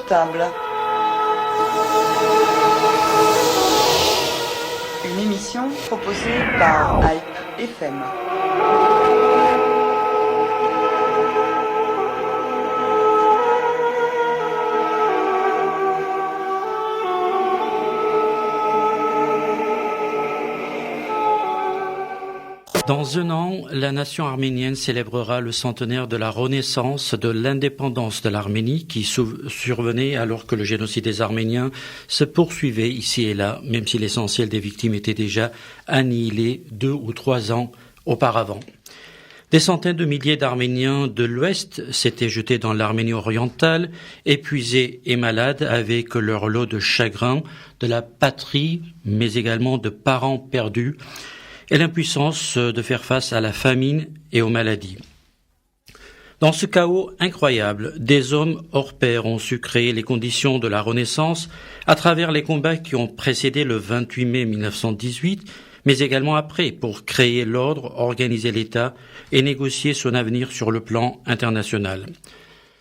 table. Une émission proposée par Hype FM. Dans un an, la nation arménienne célébrera le centenaire de la renaissance de l'indépendance de l'Arménie qui survenait alors que le génocide des Arméniens se poursuivait ici et là, même si l'essentiel des victimes était déjà annihilé 2 ou 3 ans auparavant. Des centaines de milliers d'Arméniens de l'Ouest s'étaient jetés dans l'Arménie orientale, épuisés et malades avec leur lot de chagrin, de la patrie, mais également de parents perdus, et l'impuissance de faire face à la famine et aux maladies. Dans ce chaos incroyable, des hommes hors pair ont su créer les conditions de la Renaissance à travers les combats qui ont précédé le 28 mai 1918, mais également après, pour créer l'ordre, organiser l'État et négocier son avenir sur le plan international.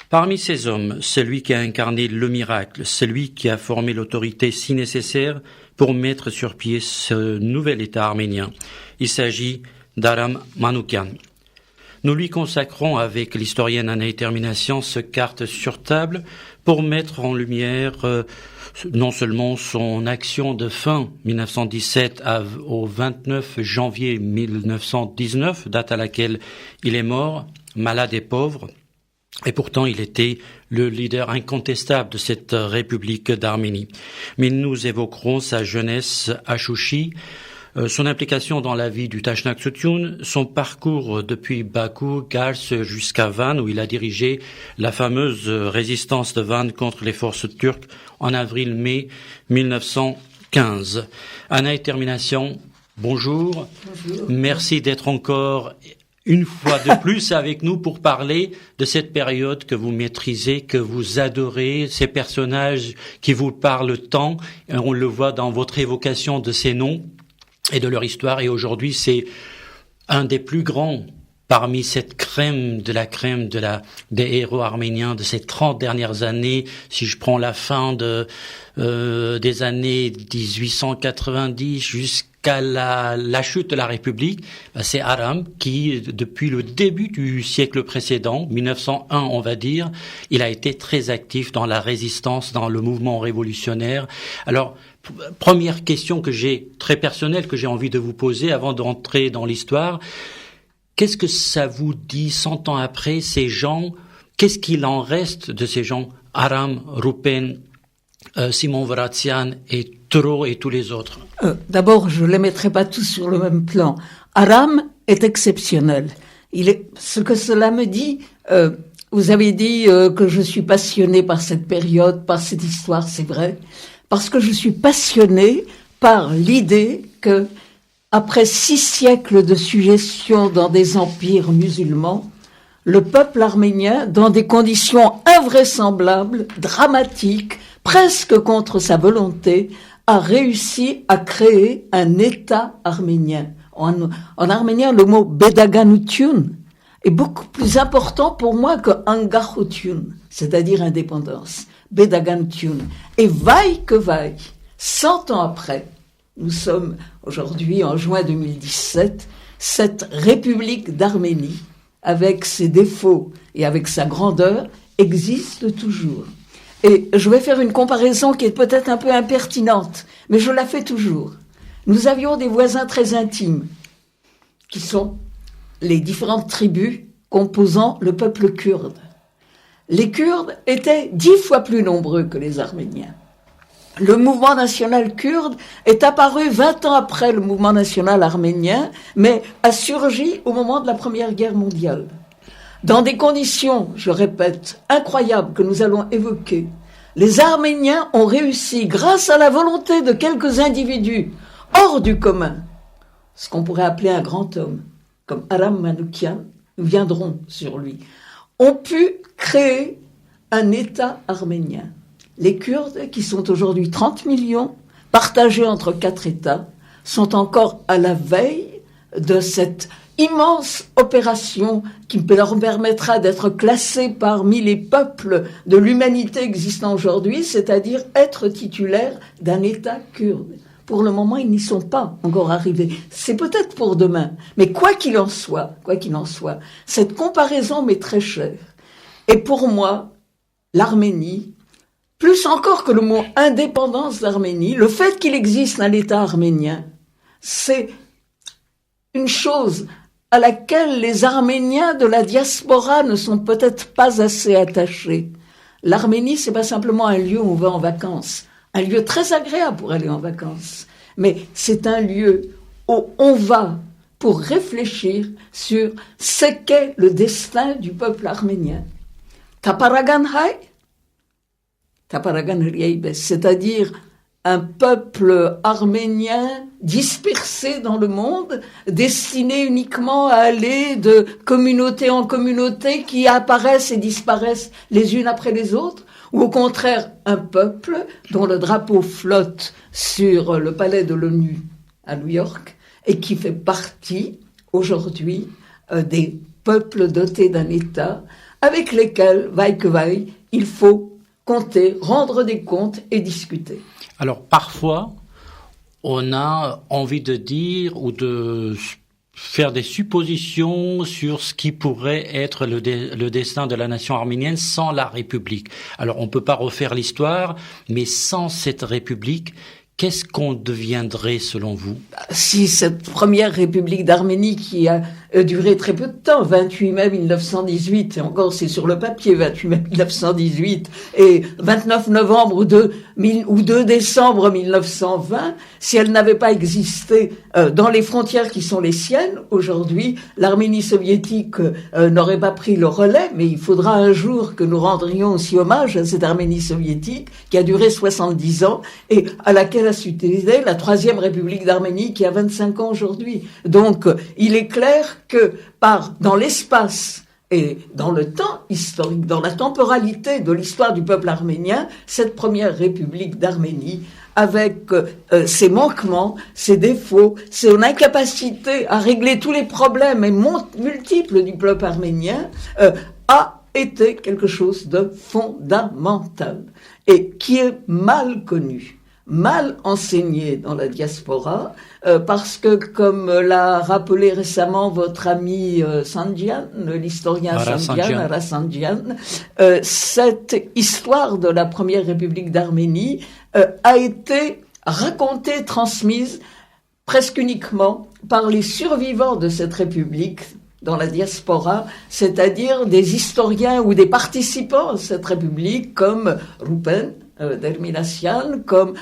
Parmi ces hommes, celui qui a incarné le miracle, celui qui a formé l'autorité si nécessaire pour mettre sur pied ce nouvel État arménien. Il s'agit d'Aram Manoukian. Nous lui consacrons avec l'historienne Anaï Termination ce carte sur table pour mettre en lumière non seulement son action de fin 1917 au 29 janvier 1919, date à laquelle il est mort, malade et pauvre, et pourtant, il était le leader incontestable de cette République d'Arménie. Mais nous évoquerons sa jeunesse à Chouchi, son implication dans la vie du Tashnak-Soutoun, son parcours depuis Bakou, Kars jusqu'à Van, où il a dirigé la fameuse résistance de Van contre les forces turques en avril-mai 1915. Anaï Termination, bonjour. Bonjour. Merci d'être encore une fois de plus avec nous pour parler de cette période que vous maîtrisez, que vous adorez, ces personnages qui vous parlent tant. On le voit dans votre évocation de ces noms et de leur histoire. Et aujourd'hui, c'est un des plus grands parmi cette crème des héros arméniens de ces 30 dernières années. Si je prends la fin des années 1890 jusqu'à la chute de la République, c'est Aram qui, depuis le début du siècle précédent, 1901 on va dire, il a été très actif dans la résistance, dans le mouvement révolutionnaire. Alors, première question très personnelle que j'ai envie de vous poser avant d'entrer dans l'histoire, qu'est-ce que ça vous dit 100 ans après, ces gens, qu'est-ce qu'il en reste de ces gens, Aram, Rupen, Simon Vratsian et Toro et tous les autres? D'abord, je ne les mettrai pas tous sur le même plan. Aram est exceptionnel. Ce que cela me dit, vous avez dit que je suis passionné par cette période, par cette histoire, c'est vrai, parce que je suis passionné par l'idée que, après 6 siècles de suggestion dans des empires musulmans, le peuple arménien, dans des conditions invraisemblables, dramatiques, presque contre sa volonté, a réussi à créer un État arménien. En arménien, le mot Bedaganutiun est beaucoup plus important pour moi que Angahutiun, c'est-à-dire indépendance. Bedaganutiun. Et vaille que vaille, 100 ans après, nous sommes aujourd'hui en juin 2017, cette République d'Arménie, avec ses défauts et avec sa grandeur, existe toujours. Et je vais faire une comparaison qui est peut-être un peu impertinente, mais je la fais toujours. Nous avions des voisins très intimes, qui sont les différentes tribus composant le peuple kurde. Les Kurdes étaient 10 fois plus nombreux que les Arméniens. Le mouvement national kurde est apparu 20 ans après le mouvement national arménien, mais a surgi au moment de la Première Guerre mondiale. Dans des conditions, je répète, incroyables que nous allons évoquer, les Arméniens ont réussi, grâce à la volonté de quelques individus hors du commun, ce qu'on pourrait appeler un grand homme, comme Aram Manoukian, nous viendrons sur lui, ont pu créer un État arménien. Les Kurdes, qui sont aujourd'hui 30 millions, partagés entre 4 États, sont encore à la veille de cette immense opération qui leur permettra d'être classés parmi les peuples de l'humanité existant aujourd'hui, c'est-à-dire être titulaires d'un État kurde. Pour le moment, ils n'y sont pas encore arrivés. C'est peut-être pour demain. Mais quoi qu'il en soit, cette comparaison m'est très chère. Et pour moi, l'Arménie, plus encore que le mot indépendance d'Arménie, le fait qu'il existe un État arménien, c'est une chose à laquelle les Arméniens de la diaspora ne sont peut-être pas assez attachés. L'Arménie, c'est pas simplement un lieu où on va en vacances, un lieu très agréable pour aller en vacances, mais c'est un lieu où on va pour réfléchir sur ce qu'est le destin du peuple arménien. Taparagan Hay, Taparagan Riaibes, c'est-à-dire un peuple arménien dispersé dans le monde, destiné uniquement à aller de communauté en communauté qui apparaissent et disparaissent les unes après les autres, ou au contraire un peuple dont le drapeau flotte sur le palais de l'ONU à New York et qui fait partie aujourd'hui des peuples dotés d'un État avec lesquels, vaille que vaille, il faut compter, rendre des comptes et discuter. Alors parfois, on a envie de dire ou de faire des suppositions sur ce qui pourrait être le destin de la nation arménienne sans la République. Alors on ne peut pas refaire l'histoire, mais sans cette République, qu'est-ce qu'on deviendrait selon vous? Si cette première République d'Arménie qui a duré très peu de temps, 28 mai 1918, et encore c'est sur le papier 28 mai 1918, et 29 novembre ou 2 décembre 1920, si elle n'avait pas existé dans les frontières qui sont les siennes, aujourd'hui, l'Arménie soviétique n'aurait pas pris le relais, mais il faudra un jour que nous rendrions aussi hommage à cette Arménie soviétique qui a duré 70 ans et à laquelle a succédé la Troisième République d'Arménie qui a 25 ans aujourd'hui. Donc, il est clair que dans l'espace et dans le temps historique, dans la temporalité de l'histoire du peuple arménien, cette première République d'Arménie, avec ses manquements, ses défauts, son incapacité à régler tous les problèmes et multiples du peuple arménien, a été quelque chose de fondamental et qui est mal connu, mal enseigné dans la diaspora, parce que, comme l'a rappelé récemment votre ami Sandian, l'historien Ara Sandian, cette histoire de la première République d'Arménie a été racontée, transmise presque uniquement par les survivants de cette République dans la diaspora, c'est-à-dire des historiens ou des participants à cette République comme Rupen Derminassian, comme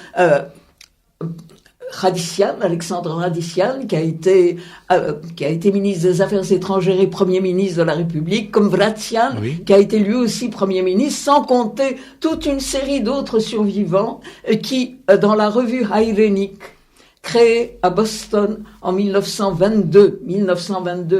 Radician, Alexandre Radician, qui a été ministre des Affaires étrangères et Premier ministre de la République, comme Vratian, oui, qui a été lui aussi Premier ministre, sans compter toute une série d'autres survivants qui, dans la revue Hayrenik, créée à Boston en 1922,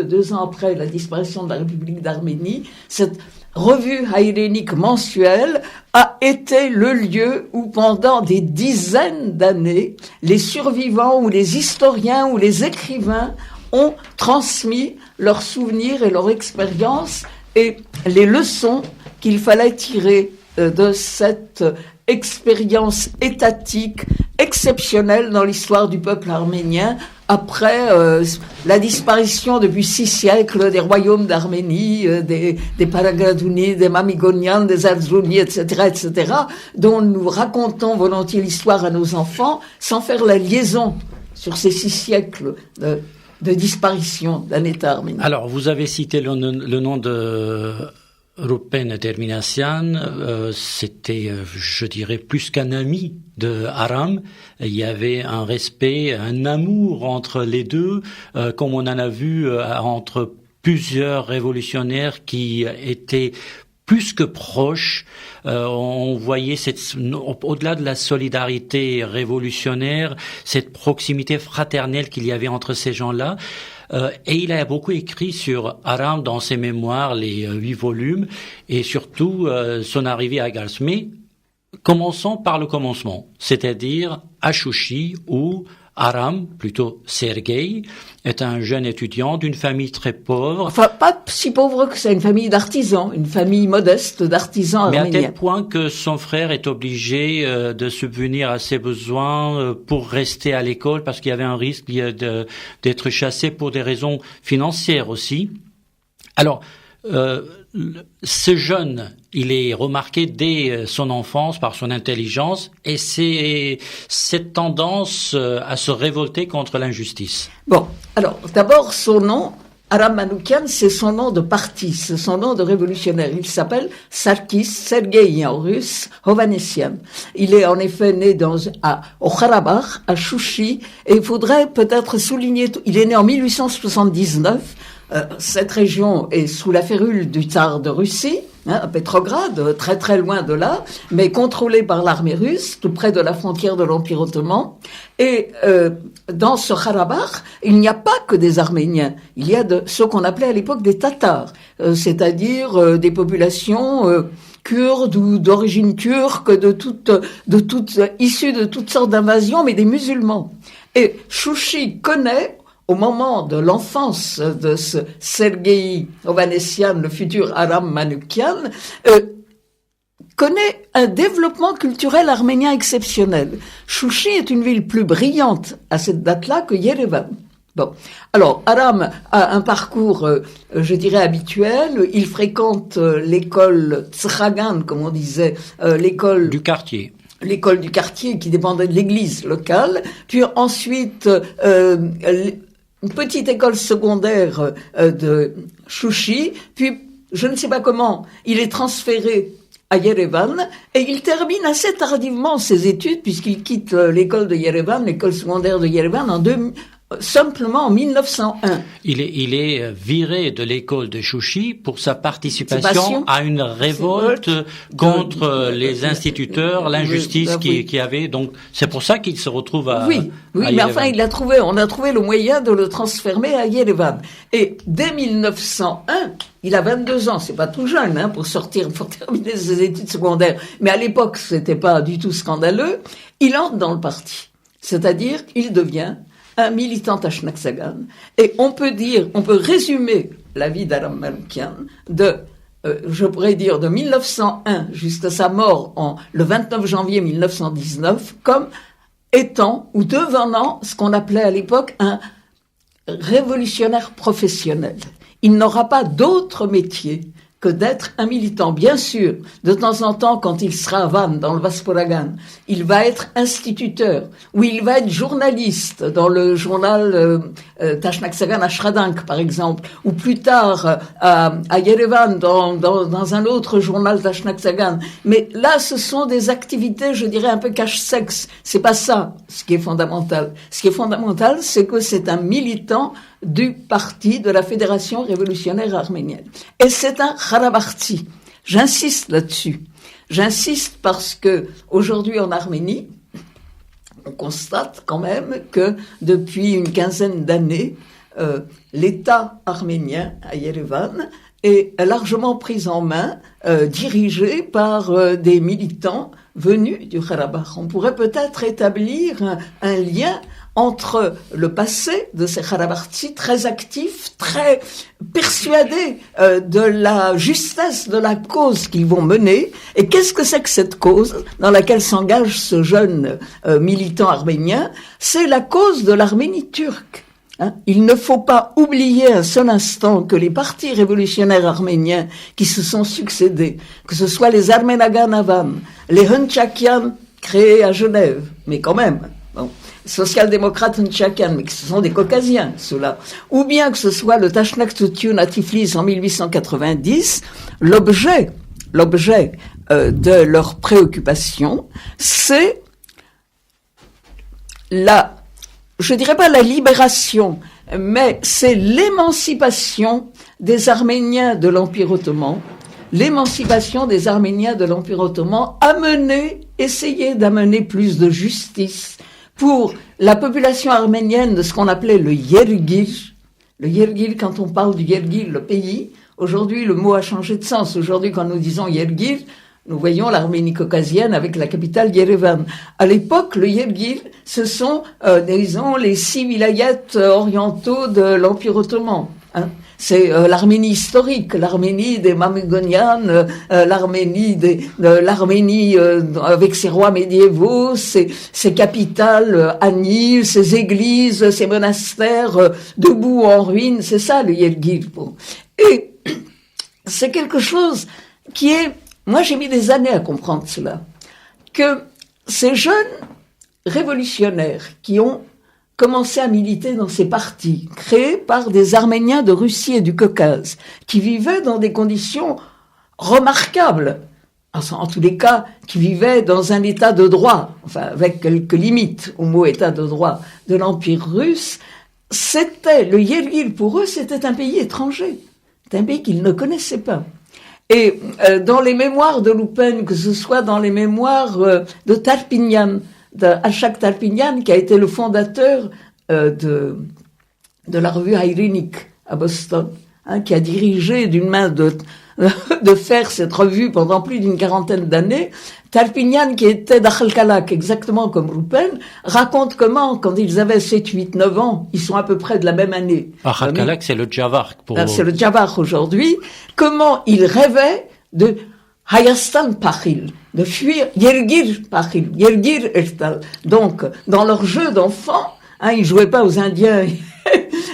2 ans après la disparition de la République d'Arménie, cette revue Hayrenik mensuelle a été le lieu où pendant des dizaines d'années, les survivants ou les historiens ou les écrivains ont transmis leurs souvenirs et leurs expériences et les leçons qu'il fallait tirer de cette expérience étatique exceptionnelle dans l'histoire du peuple arménien après la disparition depuis 6 siècles des royaumes d'Arménie, des Paragadounis, des Mamigonians, des Arzouni, etc., dont nous racontons volontiers l'histoire à nos enfants sans faire la liaison sur ces 6 siècles de disparition d'un État arménien. Alors, vous avez cité le nom de Rupen Derminassian, c'était, je dirais, plus qu'un ami de Aram. Il y avait un respect, un amour entre les deux, comme on en a vu entre plusieurs révolutionnaires qui étaient plus que proches. On voyait au-delà de la solidarité révolutionnaire, cette proximité fraternelle qu'il y avait entre ces gens-là. Et il a beaucoup écrit sur Aram dans ses mémoires, les 8 volumes, et surtout son arrivée à Gars. Mais commençons par le commencement, c'est-à-dire à Chouchi, où Aram, plutôt Sergei, est un jeune étudiant d'une famille très pauvre. Enfin, pas si pauvre que ça, une famille d'artisans, une famille modeste d'artisans arméniens. Mais à tel point que son frère est obligé de subvenir à ses besoins pour rester à l'école parce qu'il y avait un risque d'être chassé pour des raisons financières aussi. Alors, ce jeune, il est remarqué dès son enfance par son intelligence et c'est cette tendance à se révolter contre l'injustice. Bon, alors d'abord son nom, Aram Manoukian, c'est son nom de parti, c'est son nom de révolutionnaire. Il s'appelle Sarkis Sergei en russe Hovhanessian. Il est en effet né au Karabakh, à Chouchi, et il faudrait peut-être souligner, il est né en 1879. Cette région est sous la férule du tsar de Russie, à Petrograd, très très loin de là, mais contrôlée par l'armée russe, tout près de la frontière de l'Empire ottoman. Et dans ce Karabakh, il n'y a pas que des Arméniens, il y a ceux qu'on appelait à l'époque des Tatars, c'est-à-dire des populations kurdes ou d'origine turque, issues de toutes sortes d'invasions, mais des musulmans. Et Chouchi connaît, au moment de l'enfance de ce Sergei Hovhanessian, le futur Aram Manoukian, connaît un développement culturel arménien exceptionnel. Chouchi est une ville plus brillante à cette date-là que Yerevan. Bon, alors Aram a un parcours, je dirais, habituel. Il fréquente l'école Tsragan, comme on disait, l'école du quartier. L'école du quartier qui dépendait de l'église locale. Puis ensuite, une petite école secondaire de Chouchi, puis je ne sais pas comment, il est transféré à Yerevan et il termine assez tardivement ses études puisqu'il quitte l'école de Yerevan, l'école secondaire de Yerevan simplement en 1901. Il est viré de l'école de Chouchi pour sa participation à une révolte contre les instituteurs, l'injustice qui avait. Donc c'est pour ça qu'il se retrouve à Oui, à mais enfin on a trouvé le moyen de le transférer à Yerevan. Et dès 1901, il a 22 ans, c'est pas tout jeune pour terminer ses études secondaires, mais à l'époque c'était pas du tout scandaleux. Il entre dans le parti, c'est-à-dire il devient un militant Tashnaksagan. Et on peut résumer la vie d'Aram Manoukian je pourrais dire de 1901 jusqu'à sa mort le 29 janvier 1919 comme étant ou devenant ce qu'on appelait à l'époque un révolutionnaire professionnel. Il n'aura pas d'autre métier que d'être un militant. Bien sûr, de temps en temps, quand il sera à Van, dans le Vaspuragan, il va être instituteur, ou il va être journaliste dans le journal Tashnaksagan à Shradank, par exemple, ou plus tard à Yerevan, dans un autre journal Tashnaksagan. Mais là, ce sont des activités, je dirais, un peu cache-sexe. C'est pas ça, ce qui est fondamental. Ce qui est fondamental, c'est que c'est un militant du parti de la Fédération révolutionnaire arménienne. Et c'est un Karabarti. J'insiste là-dessus. J'insiste parce que aujourd'hui en Arménie, on constate quand même que depuis une quinzaine d'années, l'État arménien à Yerevan est largement pris en main, dirigé par des militants venus du Karabakh. On pourrait peut-être établir un lien entre le passé de ces Karabartis très actifs, très persuadés de la justesse de la cause qu'ils vont mener. Et qu'est-ce que c'est que cette cause dans laquelle s'engage ce jeune militant arménien? C'est la cause de l'Arménie turque. Il ne faut pas oublier un seul instant que les partis révolutionnaires arméniens qui se sont succédés, que ce soit les Arménagan Avan, les Hunchakian créés à Genève, mais quand même, social-démocrates Hunchakian, mais que ce sont des Caucasiens, ceux-là, ou bien que ce soit le Tashnak Tutun à Tiflis en 1890, l'objet de leur préoccupation, c'est je dirais pas la libération, mais c'est l'émancipation des Arméniens de l'Empire ottoman, essayer d'amener plus de justice pour la population arménienne de ce qu'on appelait le Yergil. Le Yergil, quand on parle du Yergil, le pays, aujourd'hui le mot a changé de sens. Aujourd'hui, quand nous disons Yergil, Nous voyons l'Arménie caucasienne avec la capitale Yerevan. À l'époque, le Yergil, ce sont, disons, les 6 vilayets orientaux de l'Empire ottoman. Hein. C'est l'Arménie historique, l'Arménie des Mamikonian, l'Arménie avec ses rois médiévaux, ses capitales à Nil, ses églises, ses monastères debout en ruine. C'est ça le Yergil. Et c'est quelque chose qui est... Moi, j'ai mis des années à comprendre cela. Que ces jeunes révolutionnaires qui ont commencé à militer dans ces partis, créés par des Arméniens de Russie et du Caucase, qui vivaient dans des conditions remarquables, en tous les cas, qui vivaient dans un état de droit, enfin, avec quelques limites au mot état de droit de l'Empire russe, le Yergil pour eux, c'était un pays étranger. C'était un pays qu'ils ne connaissaient pas. Et dans les mémoires de Loupen, que ce soit dans les mémoires de Tarpinian, d'Ashak Tarpinian, qui a été le fondateur de la revue Hayrenik à Boston, hein, qui a dirigé d'une main de fer cette revue pendant plus d'une quarantaine d'années. Tarpinian, qui était d'Akhalkalak, exactement comme Loupen, raconte comment, quand ils avaient 7, 8, 9 ans, ils sont à peu près de la même année. Akhalkalak, c'est le Djavar. C'est le Djavar aujourd'hui. Comment ils rêvaient de Hayastan Pachil, de fuir Yergir Pachil, Yergir Ertal. Donc, dans leur jeu d'enfants, hein, ils jouaient pas aux Indiens,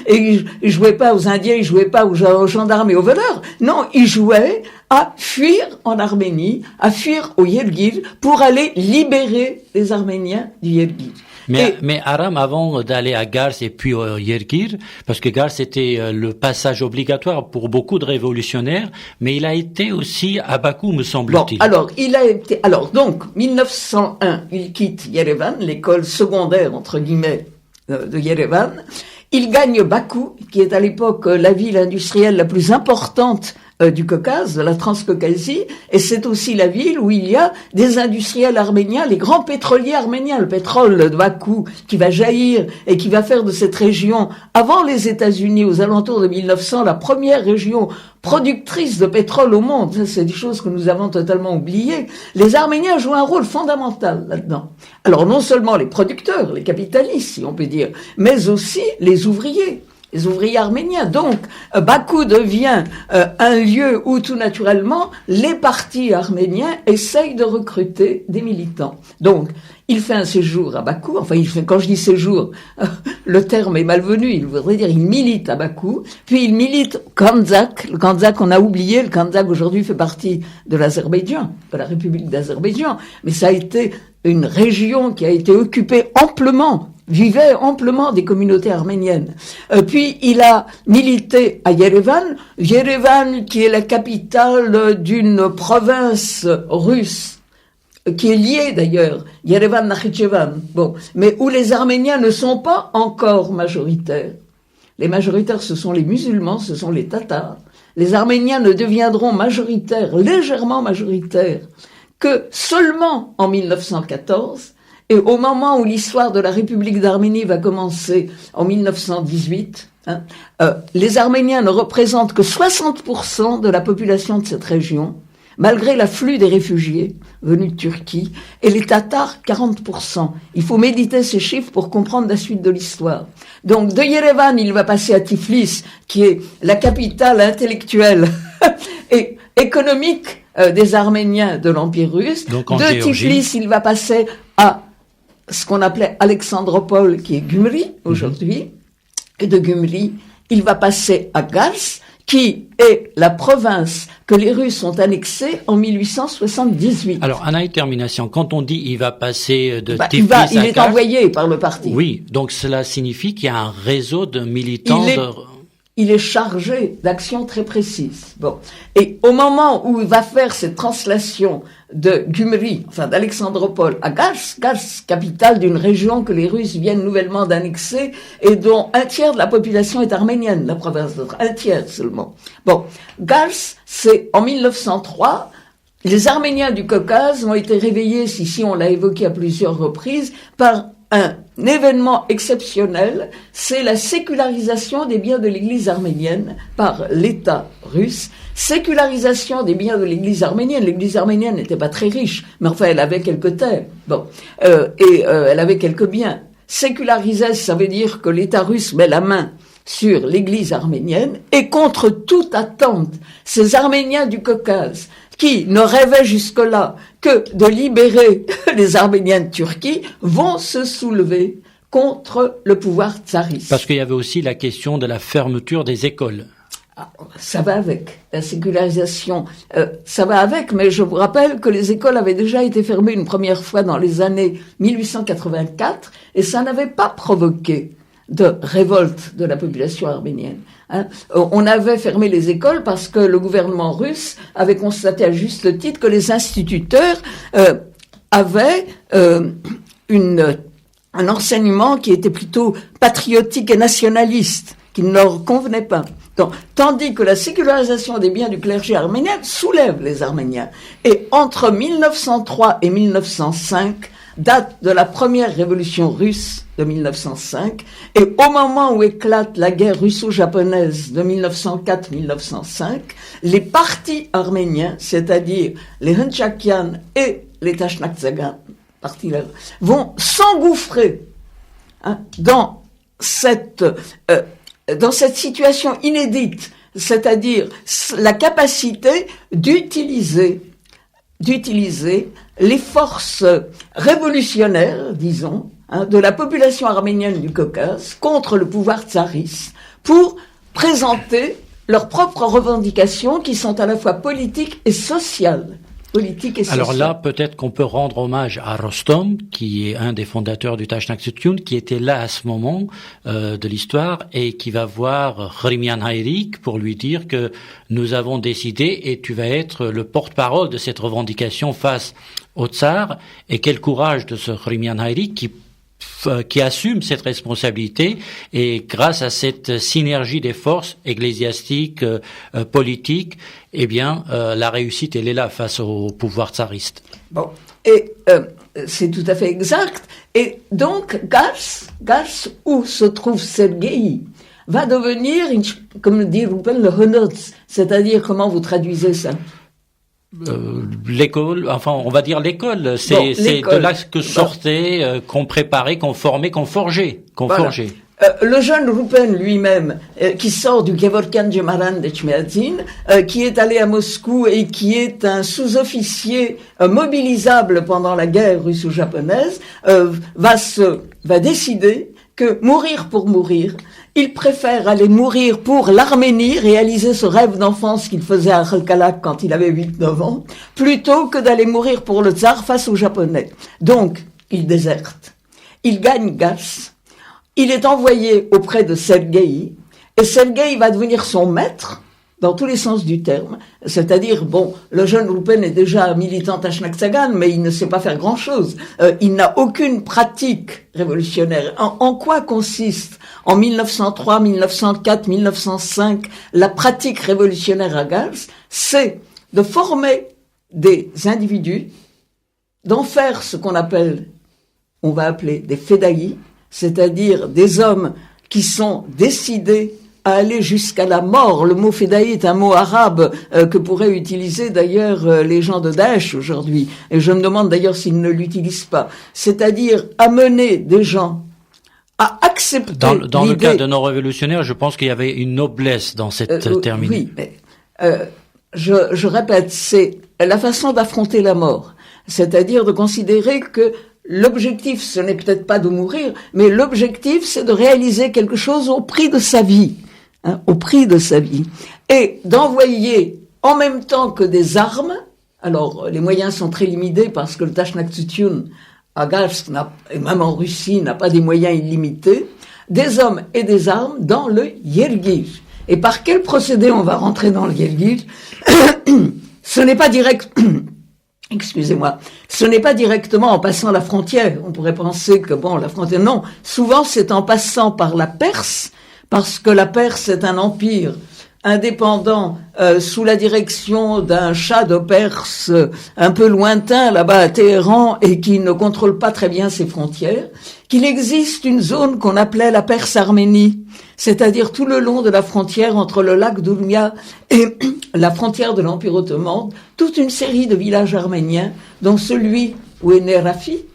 et ils jouaient pas aux Indiens, ils jouaient pas aux gendarmes et aux voleurs. Non, ils jouaient à fuir en Arménie, à fuir au Yergir pour aller libérer les Arméniens du Yergir. Mais Aram, avant d'aller à Gars et puis au Yergir, parce que Gars c'était le passage obligatoire pour beaucoup de révolutionnaires, mais il a été aussi à Bakou, me semble-t-il. Bon, donc, 1901, il quitte Yerevan, l'école secondaire, entre guillemets, de Yerevan. Il gagne Bakou, qui est à l'époque la ville industrielle la plus importante du Caucase, de la Transcaucasie, et c'est aussi la ville où il y a des industriels arméniens, les grands pétroliers arméniens, le pétrole de Bakou qui va jaillir et qui va faire de cette région, avant les États-Unis, aux alentours de 1900, la première région productrice de pétrole au monde. Ça, c'est des choses que nous avons totalement oubliées. Les Arméniens jouent un rôle fondamental là-dedans. Alors non seulement les producteurs, les capitalistes, si on peut dire, mais aussi les ouvriers arméniens. Donc, Bakou devient un lieu où, tout naturellement, les partis arméniens essayent de recruter des militants. Donc, il fait un séjour à Bakou. Enfin, quand je dis séjour, le terme est malvenu. Il voudrait dire il milite à Bakou. Puis il milite Kandzak. Le Kandzak, on a oublié. Le Kandzak, aujourd'hui, fait partie de l'Azerbaïdjan, de la République d'Azerbaïdjan. Mais ça a été une région qui a été occupée vivaient amplement des communautés arméniennes. Puis il a milité à Yerevan, qui est la capitale d'une province russe, qui est liée d'ailleurs, Yerevan-Nakhichevan, mais où les Arméniens ne sont pas encore majoritaires. Les majoritaires, ce sont les musulmans, ce sont les Tatars. Les Arméniens ne deviendront majoritaires, légèrement majoritaires, que seulement en 1914, et au moment où l'histoire de la République d'Arménie va commencer en 1918, les Arméniens ne représentent que 60% de la population de cette région, malgré l'afflux des réfugiés venus de Turquie, et les Tatars, 40%. Il faut méditer ces chiffres pour comprendre la suite de l'histoire. Donc, de Yerevan, il va passer à Tiflis, qui est la capitale intellectuelle et économique des Arméniens de l'Empire russe. De Tiflis, il va passer à ce qu'on appelait Alexandropol, qui est Gümri aujourd'hui, et de Gümri, il va passer à Gars, qui est la province que les Russes ont annexée en 1878. Alors, Anaï Termination, quand on dit il va passer de Tiflis à Gars... Il est envoyé par le parti. Oui, donc cela signifie qu'il y a un réseau de militants... Il est chargé d'actions très précises. Et au moment où il va faire cette translation de Gümri, d'Alexandropol à Gars, capitale d'une région que les Russes viennent nouvellement d'annexer et dont un tiers de la population est arménienne, la province d'autre, un tiers seulement. Gars, c'est en 1903, les Arméniens du Caucase ont été réveillés, ici on l'a évoqué à plusieurs reprises, par un événement exceptionnel, c'est la sécularisation des biens de l'Église arménienne par l'État russe. Sécularisation des biens de l'Église arménienne. L'Église arménienne n'était pas très riche, mais enfin elle avait quelques terres, elle avait quelques biens. Séculariser, ça veut dire que l'État russe met la main sur l'Église arménienne, et contre toute attente, ces Arméniens du Caucase, qui ne rêvaient jusque-là que de libérer les Arméniens de Turquie, vont se soulever contre le pouvoir tsariste. Parce qu'il y avait aussi la question de la fermeture des écoles. Ça va avec. La sécularisation, ça va avec, mais je vous rappelle que les écoles avaient déjà été fermées une première fois dans les années 1884, et ça n'avait pas provoqué de révolte de la population arménienne. On avait fermé les écoles parce que le gouvernement russe avait constaté à juste titre que les instituteurs avaient un enseignement qui était plutôt patriotique et nationaliste, qui ne leur convenait pas. Donc, tandis que la sécularisation des biens du clergé arménien soulève les Arméniens. Et entre 1903 et 1905, date de la première révolution russe de 1905, et au moment où éclate la guerre russo-japonaise de 1904-1905, les partis arméniens, c'est-à-dire les Hunchakian et les Tashnakhtsagan, vont s'engouffrer dans cette situation inédite, c'est-à-dire la capacité d'utiliser les forces révolutionnaires, disons, de la population arménienne du Caucase contre le pouvoir tsariste pour présenter leurs propres revendications qui sont à la fois politiques et sociales. Alors là, peut-être qu'on peut rendre hommage à Rostom, qui est un des fondateurs du Tashnakhtsutyun, qui était là à ce moment de l'histoire et qui va voir Hrymian Hayrik pour lui dire que nous avons décidé et tu vas être le porte-parole de cette revendication face au tsar. Et quel courage de ce Hrymian Hayrik qui assume cette responsabilité, et grâce à cette synergie des forces ecclésiastiques, politiques, eh bien, la réussite, elle est là face au pouvoir tsariste. Bon, et c'est tout à fait exact. Et donc, Gars, où se trouve Sergueï, va devenir, comme dit Rupen, le Honotz, c'est-à-dire, comment vous traduisez ça? L'école, enfin, on va dire l'école, c'est de là que sortait, qu'on préparait, qu'on formait, qu'on forgeait. Le jeune Rupen lui-même, qui sort du Gevorkyan Gemaran de Tchmeadzin, qui est allé à Moscou et qui est un sous-officier mobilisable pendant la guerre russo-japonaise, va décider que mourir pour mourir, il préfère aller mourir pour l'Arménie, réaliser ce rêve d'enfance qu'il faisait à Khalkhalak quand il avait 8-9 ans, plutôt que d'aller mourir pour le tsar face aux Japonais. Donc, il déserte. Il gagne Gars. Il est envoyé auprès de Sergueï, et Sergueï va devenir son maître, dans tous les sens du terme. C'est-à-dire, bon, le jeune Rupen est déjà militant Tashnakhtsagan, mais il ne sait pas faire grand-chose. Il n'a aucune pratique révolutionnaire. En quoi consiste, en 1903, 1904, 1905, la pratique révolutionnaire à Gals? C'est de former des individus, d'en faire ce qu'on va appeler des fedaïs, c'est-à-dire des hommes qui sont décidés à aller jusqu'à la mort. Le mot fedaï est un mot arabe que pourraient utiliser d'ailleurs les gens de Daesh aujourd'hui. Et je me demande d'ailleurs s'ils ne l'utilisent pas. C'est-à-dire amener des gens à accepter dans le cas de nos révolutionnaires, je pense qu'il y avait une noblesse dans cette terminée. Oui, mais je répète, c'est la façon d'affronter la mort. C'est-à-dire de considérer que l'objectif, ce n'est peut-être pas de mourir, mais l'objectif, c'est de réaliser quelque chose au prix de sa vie. Au prix de sa vie. Et d'envoyer en même temps que des armes, alors les moyens sont très limités parce que le Tashnakhtsutyun à Galsk, et même en Russie, n'a pas des moyens illimités, des hommes et des armes dans le Yergij. Et par quel procédé on va rentrer dans le Yergij? Ce n'est pas direct... Excusez-moi, ce n'est pas directement en passant la frontière. On pourrait penser que, la frontière... Non, souvent c'est en passant par la Perse, parce que la Perse est un empire indépendant sous la direction d'un Shah de Perse un peu lointain là-bas à Téhéran et qui ne contrôle pas très bien ses frontières, qu'il existe une zone qu'on appelait la Perse-Arménie, c'est-à-dire tout le long de la frontière entre le lac d'Oulmia et la frontière de l'Empire ottoman, toute une série de villages arméniens, dont celui où est né Rafi.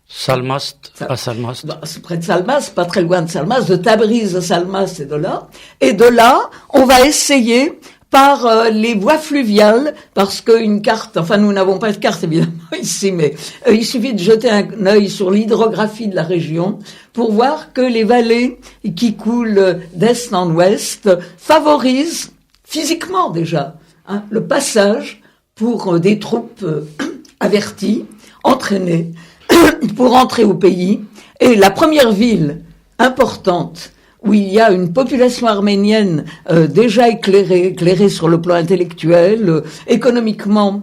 Salmast, pas Salmast. C'est près de Salmas, pas très loin de Salmas, de Tabriz à Salmas et de là. Et de là, on va essayer par les voies fluviales, parce qu'une carte, enfin nous n'avons pas de carte évidemment ici, mais il suffit de jeter un œil sur l'hydrographie de la région pour voir que les vallées qui coulent d'est en ouest favorisent physiquement déjà le passage pour des troupes averties, entraînées, pour entrer au pays. Et la première ville importante où il y a une population arménienne déjà éclairée sur le plan intellectuel, économiquement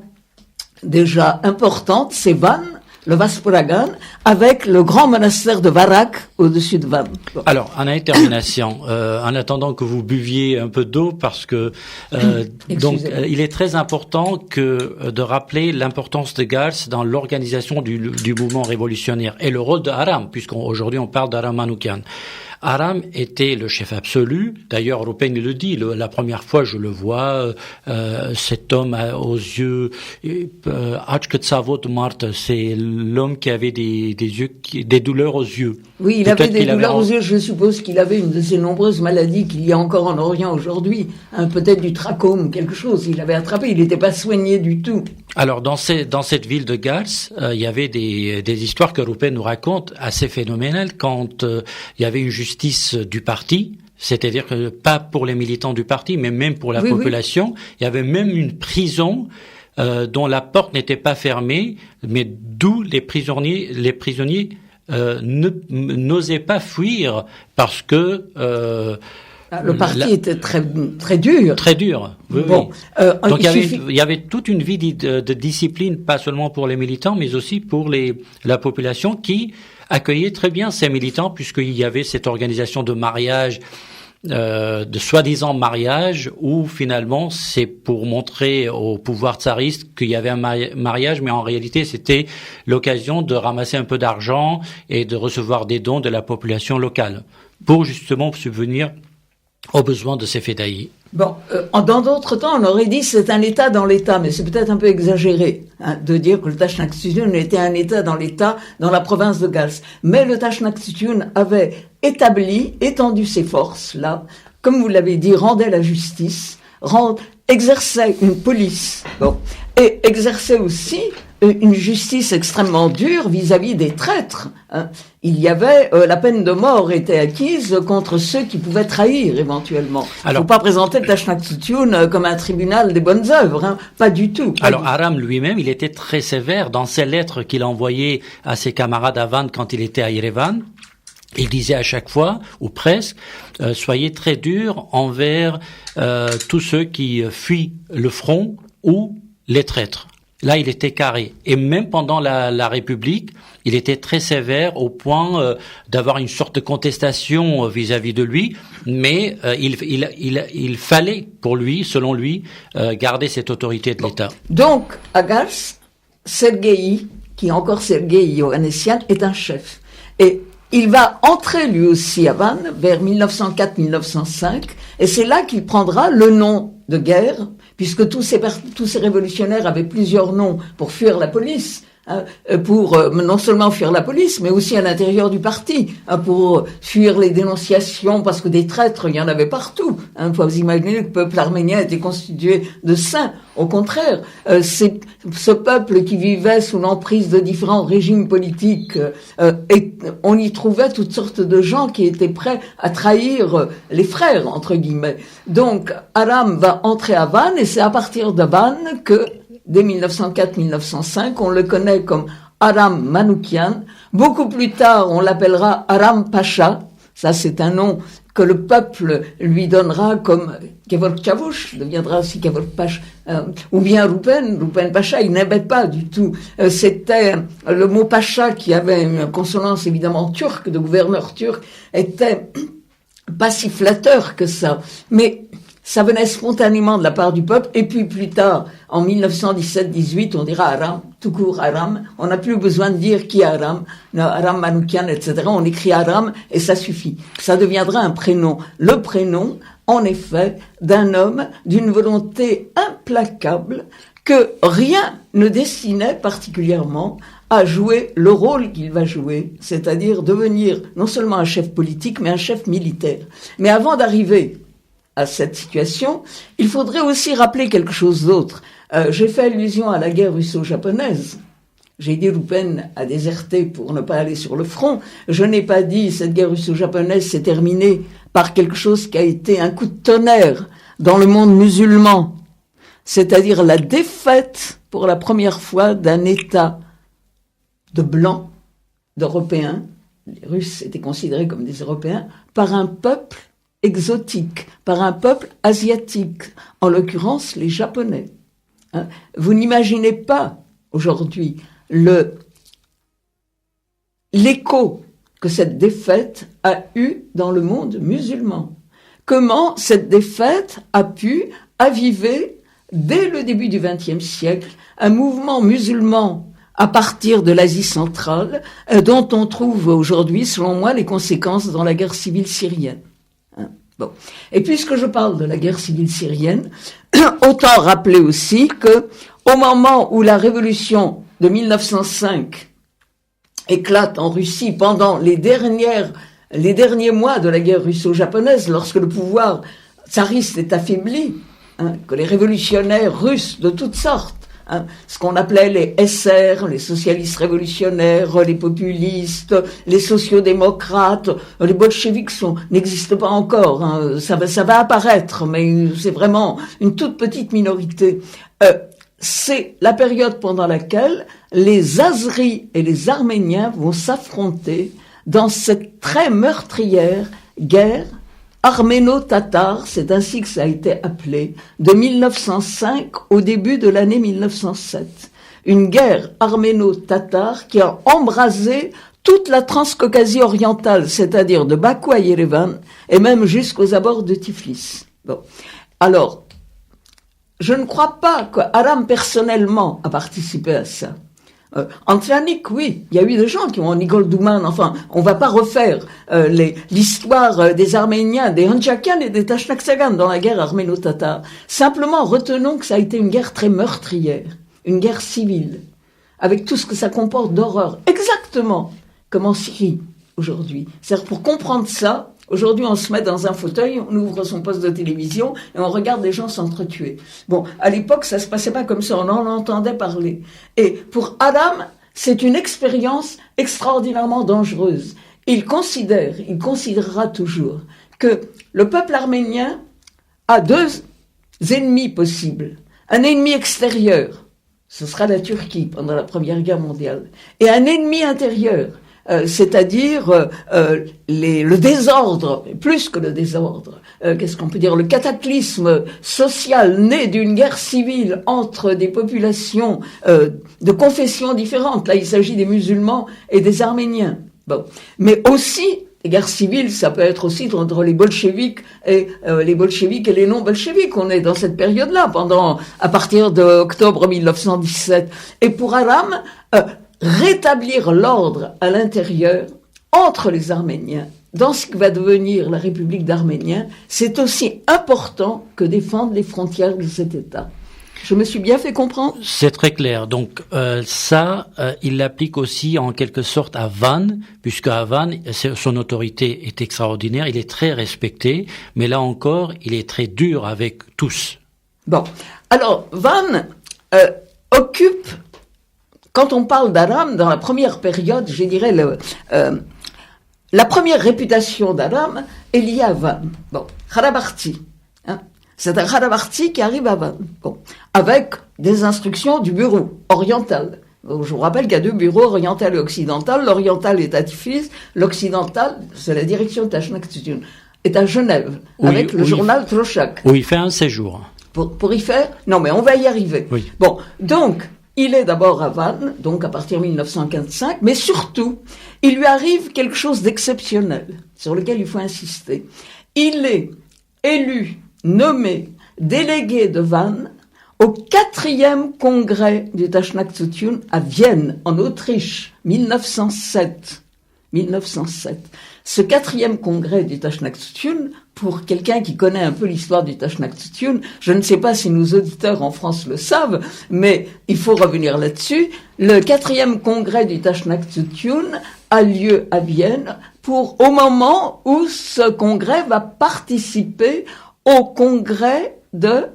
déjà importante, c'est Van, le Vaspuragan, avec le grand monastère de Varak au-dessus de Van. Bon. Alors, en termination, en attendant que vous buviez un peu d'eau, parce que donc il est très important de rappeler l'importance de Gals dans l'organisation du mouvement révolutionnaire et le rôle de Aram, puisqu'aujourd'hui on parle d'Aram Manoukian. Aram était le chef absolu. D'ailleurs, Rupen le dit. La première fois, je le vois, cet homme aux yeux, c'est l'homme qui avait des douleurs aux yeux. Oui, il avait des douleurs aux yeux. Je suppose qu'il avait une de ces nombreuses maladies qu'il y a encore en Orient aujourd'hui. Peut-être du trachome, quelque chose. Il avait attrapé. Il n'était pas soigné du tout. Alors, dans cette ville de Gals, il y avait des histoires que Rupen nous raconte assez phénoménales quand il y avait une justice du parti, c'est-à-dire que pas pour les militants du parti, mais même pour la population. Il y avait même une prison dont la porte n'était pas fermée, mais d'où les prisonniers n'osaient pas fuir parce que le parti était très dur. Très dur. Oui, bon, oui. Donc il y avait toute une vie de discipline, pas seulement pour les militants, mais aussi pour la population qui accueillait très bien ces militants, puisqu'il y avait cette organisation de mariage, de soi-disant mariage, où finalement c'est pour montrer au pouvoir tsariste qu'il y avait un mariage, mais en réalité c'était l'occasion de ramasser un peu d'argent et de recevoir des dons de la population locale, pour justement subvenir aux besoins de ces fédaillis. Bon, dans d'autres temps, on aurait dit c'est un État dans l'État, mais c'est peut-être un peu exagéré de dire que le Tashnakhtitun était un État dans l'État dans la province de Gals. Mais le Tashnakhtitun avait étendu ses forces là, comme vous l'avez dit, rendait la justice, exerçait une police, et exerçait aussi une justice extrêmement dure vis-à-vis des traîtres. Il y avait la peine de mort était acquise contre ceux qui pouvaient trahir éventuellement. Il ne faut pas présenter le Tashnakhtitun comme un tribunal des bonnes œuvres, pas du tout. Alors Aram lui-même, il était très sévère dans ses lettres qu'il envoyait à ses camarades à Van quand il était à Yerevan. Il disait à chaque fois, ou presque, soyez très durs envers tous ceux qui fuient le front ou les traîtres. Là, il était carré. Et même pendant la République, il était très sévère au point d'avoir une sorte de contestation vis-à-vis de lui. Mais il fallait, pour lui, selon lui, garder cette autorité de l'État. Donc, à Gals, Sergueï, qui est encore Sergueï Ioannessian, est un chef. Et il va entrer lui aussi à Van vers 1904-1905, et c'est là qu'il prendra le nom de guerre, puisque tous ces révolutionnaires avaient plusieurs noms pour fuir la police, pour non seulement fuir la police, mais aussi à l'intérieur du parti, pour fuir les dénonciations, parce que des traîtres, il y en avait partout. Il faut vous imaginer que le peuple arménien était constitué de saints. Au contraire, c'est ce peuple qui vivait sous l'emprise de différents régimes politiques, et on y trouvait toutes sortes de gens qui étaient prêts à trahir les frères, entre guillemets. Donc, Aram va entrer à Van, et c'est à partir de Van que dès 1904-1905, on le connaît comme Aram Manoukian. Beaucoup plus tard, on l'appellera Aram Pacha. Ça, c'est un nom que le peuple lui donnera comme Kevor Chavouch, deviendra aussi Kevor Pacha, ou bien Rupen Pacha, il n'aimait pas du tout. C'était le mot Pacha qui avait une consonance évidemment turque, de gouverneur turc, était pas si flatteur que ça. Mais ça venait spontanément de la part du peuple, et puis plus tard, en 1917-18, on dira Aram, tout court Aram, on n'a plus besoin de dire qui est Aram, Aram Manoukian, etc., on écrit Aram, et ça suffit. Ça deviendra un prénom. Le prénom, en effet, d'un homme d'une volonté implacable que rien ne destinait particulièrement à jouer le rôle qu'il va jouer, c'est-à-dire devenir non seulement un chef politique, mais un chef militaire. Mais avant d'arriver à cette situation, il faudrait aussi rappeler quelque chose d'autre. J'ai fait allusion à la guerre russo-japonaise. J'ai dit Roupen a déserté pour ne pas aller sur le front. Je n'ai pas dit cette guerre russo-japonaise s'est terminée par quelque chose qui a été un coup de tonnerre dans le monde musulman, c'est-à-dire la défaite pour la première fois d'un État de blancs, d'Européens, les Russes étaient considérés comme des Européens, par un peuple exotique, par un peuple asiatique, en l'occurrence les Japonais. Vous n'imaginez pas aujourd'hui l'écho que cette défaite a eu dans le monde musulman. Comment cette défaite a pu aviver, dès le début du XXe siècle, un mouvement musulman à partir de l'Asie centrale, dont on trouve aujourd'hui, selon moi, les conséquences dans la guerre civile syrienne. Bon. Et puisque je parle de la guerre civile syrienne, autant rappeler aussi que, au moment où la révolution de 1905 éclate en Russie pendant les derniers mois de la guerre russo-japonaise, lorsque le pouvoir tsariste est affaibli, que les révolutionnaires russes de toutes sortes, ce qu'on appelait les SR, les socialistes révolutionnaires, les populistes, les sociodémocrates, les bolcheviks n'existent pas encore, ça va apparaître, mais c'est vraiment une toute petite minorité. C'est la période pendant laquelle les Azeris et les Arméniens vont s'affronter dans cette très meurtrière guerre arméno-tatar, c'est ainsi que ça a été appelé, de 1905 au début de l'année 1907. Une guerre arméno-tatar qui a embrasé toute la Transcaucasie orientale, c'est-à-dire de Bakou à Yerevan, et même jusqu'aux abords de Tiflis. Bon. Alors, je ne crois pas qu'Aram personnellement a participé à ça. Antranik, oui, il y a eu des gens qui ont Nicole Douman, enfin, on va pas refaire l'histoire des Arméniens, des Hanchakian et des Tashnaksagan dans la guerre arméno-tatar. Simplement, retenons que ça a été une guerre très meurtrière, une guerre civile, avec tout ce que ça comporte d'horreur, exactement comme en Syrie aujourd'hui. C'est-à-dire, pour comprendre ça, aujourd'hui, on se met dans un fauteuil, on ouvre son poste de télévision et on regarde les gens s'entretuer. Bon, à l'époque, ça se passait pas comme ça, on en entendait parler. Et pour Aram, c'est une expérience extraordinairement dangereuse. Il considérera toujours que le peuple arménien a deux ennemis possibles. Un ennemi extérieur, ce sera la Turquie pendant la Première Guerre mondiale, et un ennemi intérieur, c'est-à-dire le désordre, plus que le désordre, qu'est-ce qu'on peut dire, le cataclysme social né d'une guerre civile entre des populations de confessions différentes. Là, il s'agit des musulmans et des Arméniens. Bon, mais aussi les guerres civiles, ça peut être aussi entre les bolcheviks et les non-bolcheviks. On est dans cette période-là, à partir d'octobre 1917. Et pour Aram, rétablir l'ordre à l'intérieur entre les Arméniens, dans ce qui va devenir la République d'Arménie, c'est aussi important que défendre les frontières de cet État. Je me suis bien fait comprendre? C'est très clair. Donc il l'applique aussi en quelque sorte à Van, puisque à Van, son autorité est extraordinaire, il est très respecté, mais là encore, il est très dur avec tous. Bon, alors Van occupe, quand on parle d'Aram, dans la première période, je dirais la première réputation d'Aram est liée à Van. Bon, Kharabarti. C'est un Kharabarti qui arrive à Van, bon, avec des instructions du bureau oriental. Je vous rappelle qu'il y a deux bureaux, oriental et occidental. L'oriental est à Tiflis, l'occidental, c'est la direction de Tashnakhtun, est à Genève, avec le journal Trochak. Où il fait un séjour. Pour y faire? Non, mais on va y arriver. Oui. Bon, donc, il est d'abord à Van, donc à partir de 1945, mais surtout, il lui arrive quelque chose d'exceptionnel, sur lequel il faut insister. Il est élu nommé délégué de Vannes au 4e congrès du Taschnaktsutun à Vienne, en Autriche, 1907. 1907. Ce 4e congrès du Taschnaktsutun, pour quelqu'un qui connaît un peu l'histoire du Taschnaktsutun, je ne sais pas si nos auditeurs en France le savent, mais il faut revenir là-dessus. Le 4e congrès du Taschnaktsutun a lieu à Vienne au moment où ce congrès va participer au congrès de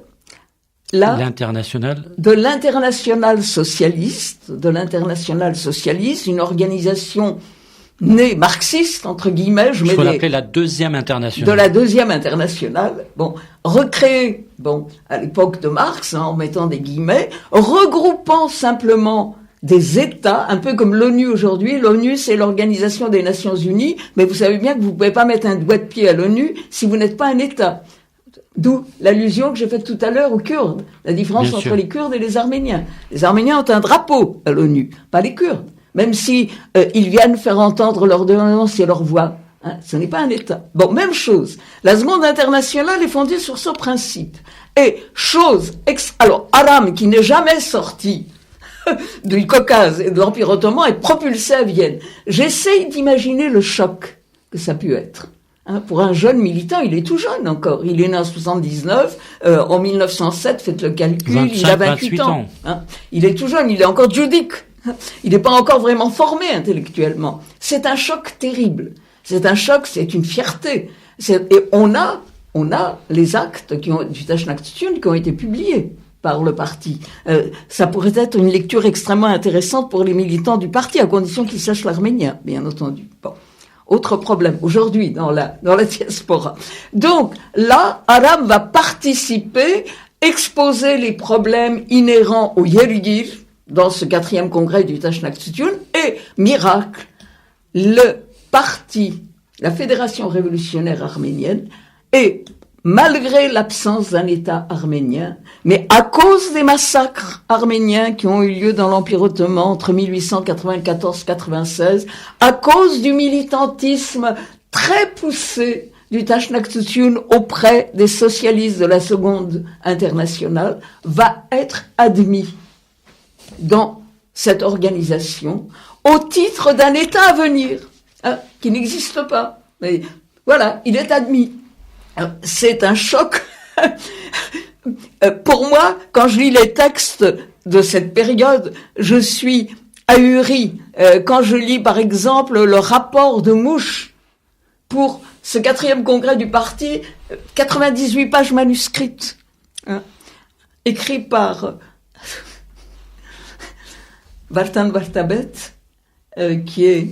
l'international socialiste, une organisation née marxiste, entre guillemets, je faut l'appeler la deuxième internationale. De la deuxième internationale, recréée, à l'époque de Marx, en mettant des guillemets, regroupant simplement des États, un peu comme l'ONU aujourd'hui. L'ONU, c'est l'Organisation des Nations Unies, mais vous savez bien que vous pouvez pas mettre un doigt de pied à l'ONU si vous n'êtes pas un État. D'où l'allusion que j'ai faite tout à l'heure aux Kurdes, la différence entre les Kurdes et les Arméniens. Les Arméniens ont un drapeau à l'ONU, pas les Kurdes. Même si ils viennent faire entendre leur dénonciation et leur voix. Ce n'est pas un État. Même chose. La Seconde Internationale est fondée sur ce principe. Et alors, Aram, qui n'est jamais sorti du Caucase et de l'Empire ottoman, est propulsé à Vienne. J'essaye d'imaginer le choc que ça a pu être. Pour un jeune militant, il est tout jeune encore. Il est né en 79, en 1907, faites le calcul, il a 28 ans. Il est tout jeune, il est encore judique. Il n'est pas encore vraiment formé intellectuellement. C'est un choc terrible. C'est un choc, c'est une fierté. Et on a les actes du Taschnaktsutun qui ont été publiés par le parti. Ça pourrait être une lecture extrêmement intéressante pour les militants du parti, à condition qu'ils sachent l'arménien, bien entendu. Autre problème, aujourd'hui, dans la diaspora. Donc, là, Aram va participer, exposer les problèmes inhérents au Yergir, dans ce 4e congrès du Taschnaktsutun, et, miracle, le parti, la Fédération révolutionnaire arménienne, est, malgré l'absence d'un État arménien, mais à cause des massacres arméniens qui ont eu lieu dans l'Empire ottoman entre 1894-96, à cause du militantisme très poussé du Taschnaktsutun auprès des socialistes de la Seconde Internationale, va être admis dans cette organisation au titre d'un État à venir, qui n'existe pas. Mais voilà, il est admis. C'est un choc. Pour moi, quand je lis les textes de cette période, je suis ahuri. Quand je lis, par exemple, le rapport de Mouche pour ce 4e congrès du parti, 98 pages manuscrites, écrit par Vartan Vartabet, qui est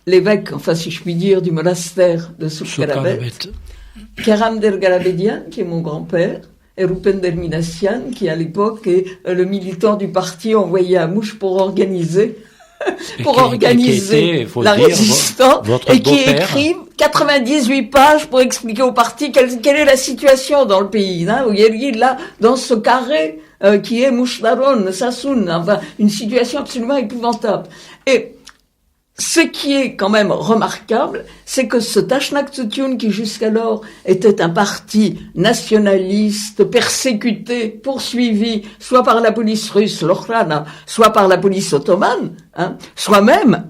l'évêque, enfin si je puis dire, du monastère de Soukkarabet, Karam Dergarabedian, qui est mon grand-père, et Rupender Minassian, qui à l'époque est le militant du parti envoyé à Mouche pour organiser la résistance, et qui écrit 98 pages pour expliquer au parti quelle est la situation dans le pays, où il y a là, dans ce carré qui est Mouchdaron, Sassoun, enfin une situation absolument épouvantable. Et ce qui est quand même remarquable, c'est que ce Taschnaktsutun, qui jusqu'alors était un parti nationaliste, persécuté, poursuivi, soit par la police russe, l'Okhrana, soit par la police ottomane, soit même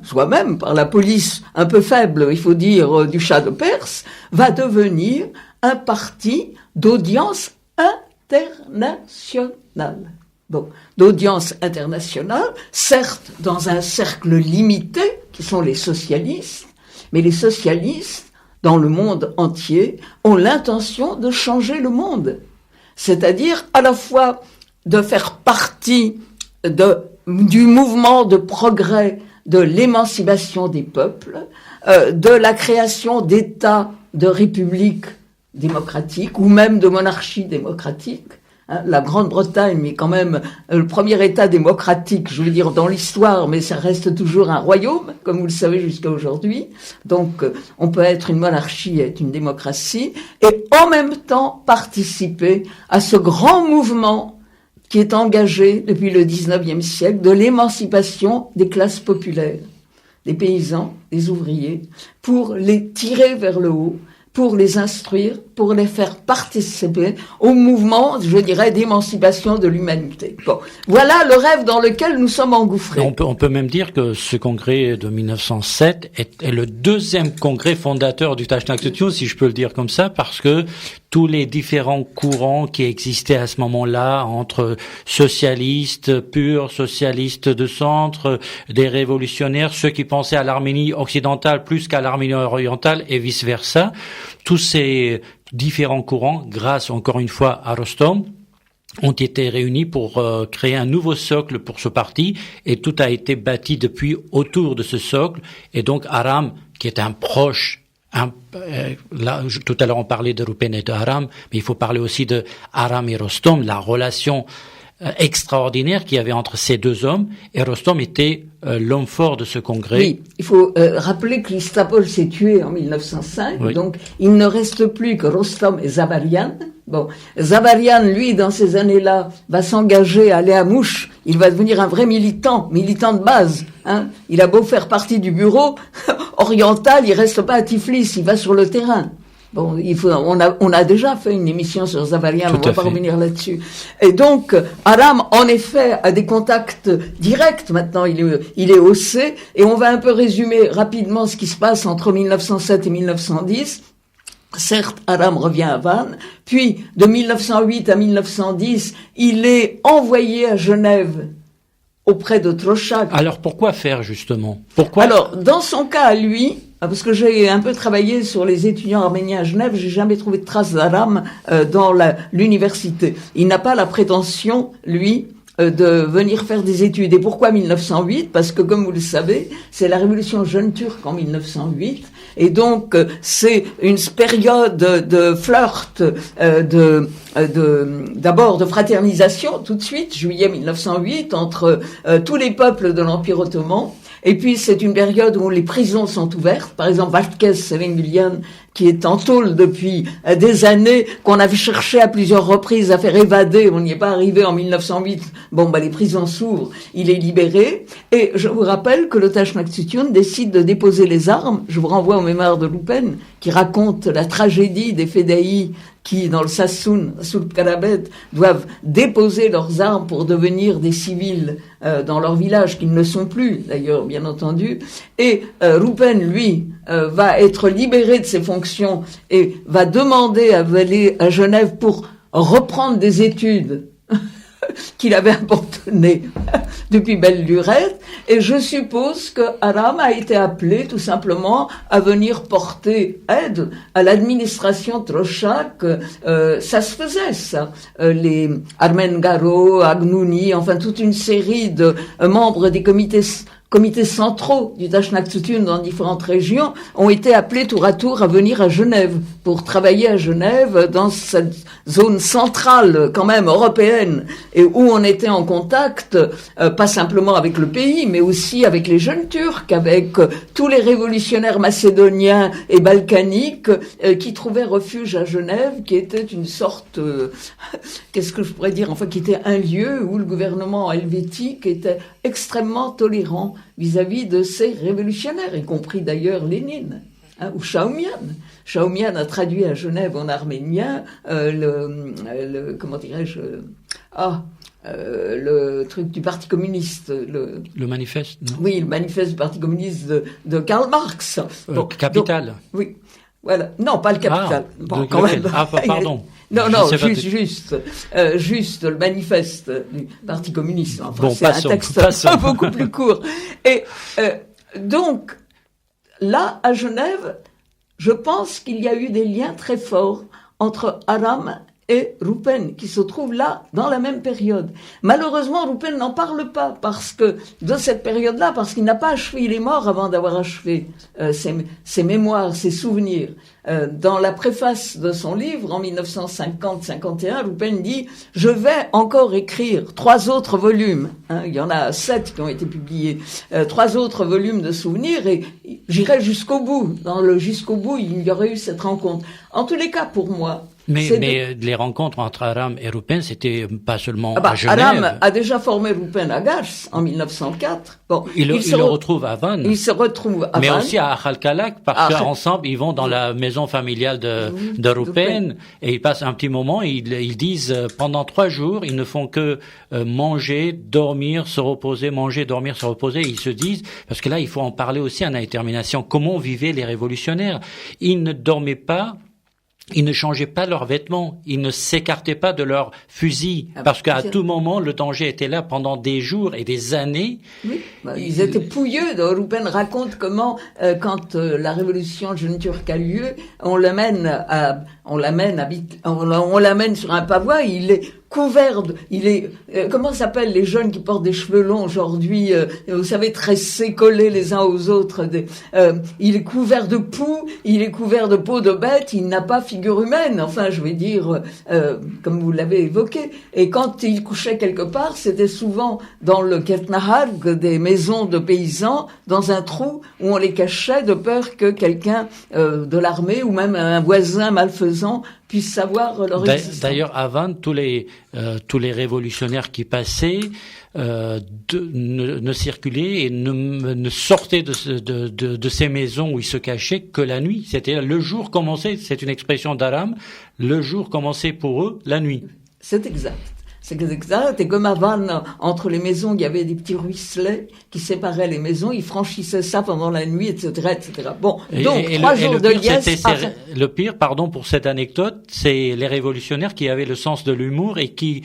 par la police un peu faible, il faut dire, du Shah de Perse, va devenir un parti d'audience internationale. D'audience internationale, certes dans un cercle limité, qui sont les socialistes, mais les socialistes, dans le monde entier, ont l'intention de changer le monde. C'est-à-dire, à la fois, de faire partie du mouvement de progrès de l'émancipation des peuples, de la création d'États, de républiques démocratiques, ou même de monarchies démocratiques. La Grande-Bretagne, mais quand même le premier État démocratique, je veux dire, dans l'histoire, mais ça reste toujours un royaume, comme vous le savez jusqu'à aujourd'hui. Donc, on peut être une monarchie et être une démocratie, et en même temps participer à ce grand mouvement qui est engagé depuis le 19e siècle de l'émancipation des classes populaires, des paysans, des ouvriers, pour les tirer vers le haut, pour les instruire, pour les faire participer au mouvement, je dirais, d'émancipation de l'humanité. Bon, voilà le rêve dans lequel nous sommes engouffrés. On peut même dire que ce congrès de 1907 est le deuxième congrès fondateur du Taşnak-Tutuyor, si je peux le dire comme ça, parce que tous les différents courants qui existaient à ce moment-là, entre socialistes purs, socialistes de centre, des révolutionnaires, ceux qui pensaient à l'Arménie occidentale plus qu'à l'Arménie orientale et vice-versa, tous ces différents courants, grâce encore une fois à Rostom, ont été réunis pour créer un nouveau socle pour ce parti, et tout a été bâti depuis autour de ce socle. Et donc Aram, qui est un proche, là tout à l'heure on parlait de Rupen et de Aram, mais il faut parler aussi de Aram et Rostom, la relation extraordinaire qu'il y avait entre ces deux hommes, et Rostom était l'homme fort de ce congrès. Oui, il faut rappeler que l'Istapol s'est tué en 1905, oui. Donc il ne reste plus que Rostom et Zabarian. Bon, Zabarian, lui, dans ces années-là, va s'engager à aller à Mouche. Il va devenir un vrai militant de base. Hein. Il a beau faire partie du bureau oriental, il reste pas à Tiflis, il va sur le terrain. Bon, on a déjà fait une émission sur Zabarian, on va pas revenir là-dessus. Et donc, Aram, en effet, a des contacts directs. Maintenant, il est au C. Et on va un peu résumer rapidement ce qui se passe entre 1907 et 1910. Certes, Aram revient à Vannes, puis de 1908 à 1910, il est envoyé à Genève auprès de Trochak. Alors pourquoi faire justement ? Pourquoi ? Alors, dans son cas à lui, parce que j'ai un peu travaillé sur les étudiants arméniens à Genève, j'ai jamais trouvé de trace d'Aram dans l'université. Il n'a pas la prétention, lui, de venir faire des études. Et pourquoi 1908 ? Parce que, comme vous le savez, c'est la révolution jeune turque en 1908. Et donc, c'est une période de flirt, d'abord de fraternisation, tout de suite, juillet 1908, entre tous les peuples de l'Empire ottoman. Et puis, c'est une période où les prisons sont ouvertes. Par exemple, Valdkes Sevengulian, qui est en tôle depuis des années, qu'on avait cherché à plusieurs reprises à faire évader. On n'y est pas arrivé en 1908. Bon, les prisons s'ouvrent. Il est libéré. Et je vous rappelle que le Taşnak-Tutuyor décide de déposer les armes. Je vous renvoie aux mémoires de Rupen, qui raconte la tragédie des Fédaïs qui, dans le Sassoun, sous le Karabet, doivent déposer leurs armes pour devenir des civils dans leur village, qu'ils ne sont plus, d'ailleurs, bien entendu. Et Rupen, lui, va être libéré de ses fonctions et va demander à aller à Genève pour reprendre des études qu'il avait abandonnées depuis belle lurette. Et je suppose que Aram a été appelé tout simplement à venir porter aide à l'administration Trochak. Ça se faisait, ça. Les Armengaro, Agnouni, enfin toute une série de membres des comités centraux du Taşnak-Tutuyor dans différentes régions ont été appelés tour à tour à venir à Genève pour travailler à Genève dans cette zone centrale quand même européenne et où on était en contact pas simplement avec le pays mais aussi avec les jeunes Turcs, avec tous les révolutionnaires macédoniens et balkaniques qui trouvaient refuge à Genève, qui était une sorte qu'est-ce que je pourrais dire, enfin qui était un lieu où le gouvernement helvétique était extrêmement tolérant vis-à-vis de ces révolutionnaires, y compris d'ailleurs Lénine, ou Shahoumian. Shahoumian a traduit à Genève en arménien comment dirais-je, le truc du Parti communiste. Le manifeste, non ? Oui, le manifeste du Parti communiste de Karl Marx. Capital. Donc, oui, voilà. Non, pas le Capital. Quand même. Pardon. Non, juste le manifeste du Parti communiste. Enfin, bon, c'est un texte beaucoup plus court. Et donc, là, à Genève, je pense qu'il y a eu des liens très forts entre Aram et Rupen, qui se trouvent là dans la même période. Malheureusement, Rupen n'en parle pas parce que de cette période-là, parce qu'il n'a pas achevé, il est mort avant d'avoir achevé ses mémoires, ses souvenirs. Dans la préface de son livre, en 1950-51, Rupen dit « Je vais encore écrire 3 autres volumes. » Il y en a 7 qui ont été publiés. 3 autres volumes de souvenirs et j'irai jusqu'au bout. Dans le jusqu'au bout, il y aurait eu cette rencontre. En tous les cas, pour moi, Mais les rencontres entre Aram et Rupen, c'était pas seulement à Genève. Aram a déjà formé Rupen à Gars en 1904. Bon, il le retrouve à Vannes. Il se retrouve à Vannes. Mais aussi à Khalkhalak, parce qu'ensemble, ils vont dans la maison familiale de Rupen, et ils passent un petit moment, ils disent, pendant 3 jours, ils ne font que manger, dormir, se reposer, manger, dormir, se reposer. Ils se disent, parce que là, il faut en parler aussi en détermination, comment vivaient les révolutionnaires. Ils ne dormaient pas. Ils ne changeaient pas leurs vêtements, ils ne s'écartaient pas de leurs fusils, parce qu'à tout moment, le danger était là pendant des jours et des années. Oui, ils étaient pouilleux. Rupen raconte comment, quand la révolution jeune turque a lieu, on l'amène sur un pavois, il est couvert comment s'appellent les jeunes qui portent des cheveux longs aujourd'hui, vous savez, tressés, collés les uns aux autres, il est couvert de poux, il est couvert de peau de bête, il n'a pas figure humaine, enfin, je vais dire, comme vous l'avez évoqué. Et quand il couchait quelque part, c'était souvent dans le Ketnahar, des maisons de paysans, dans un trou où on les cachait de peur que quelqu'un de l'armée ou même un voisin malfaisant puisse savoir leur existence. D'ailleurs, à Vannes, tous les révolutionnaires qui passaient ne circulaient et ne sortaient de ces maisons où ils se cachaient que la nuit. C'était le jour commençait, c'est une expression d'Aram, le jour commençait pour eux la nuit. C'est exact. C'est exact. Et comme à Vannes, entre les maisons, il y avait des petits ruisselets qui séparaient les maisons. Ils franchissaient ça pendant la nuit, etc., etc. Bon, donc 3 jours de liesse. Le pire, pardon pour cette anecdote, c'est les révolutionnaires qui avaient le sens de l'humour et qui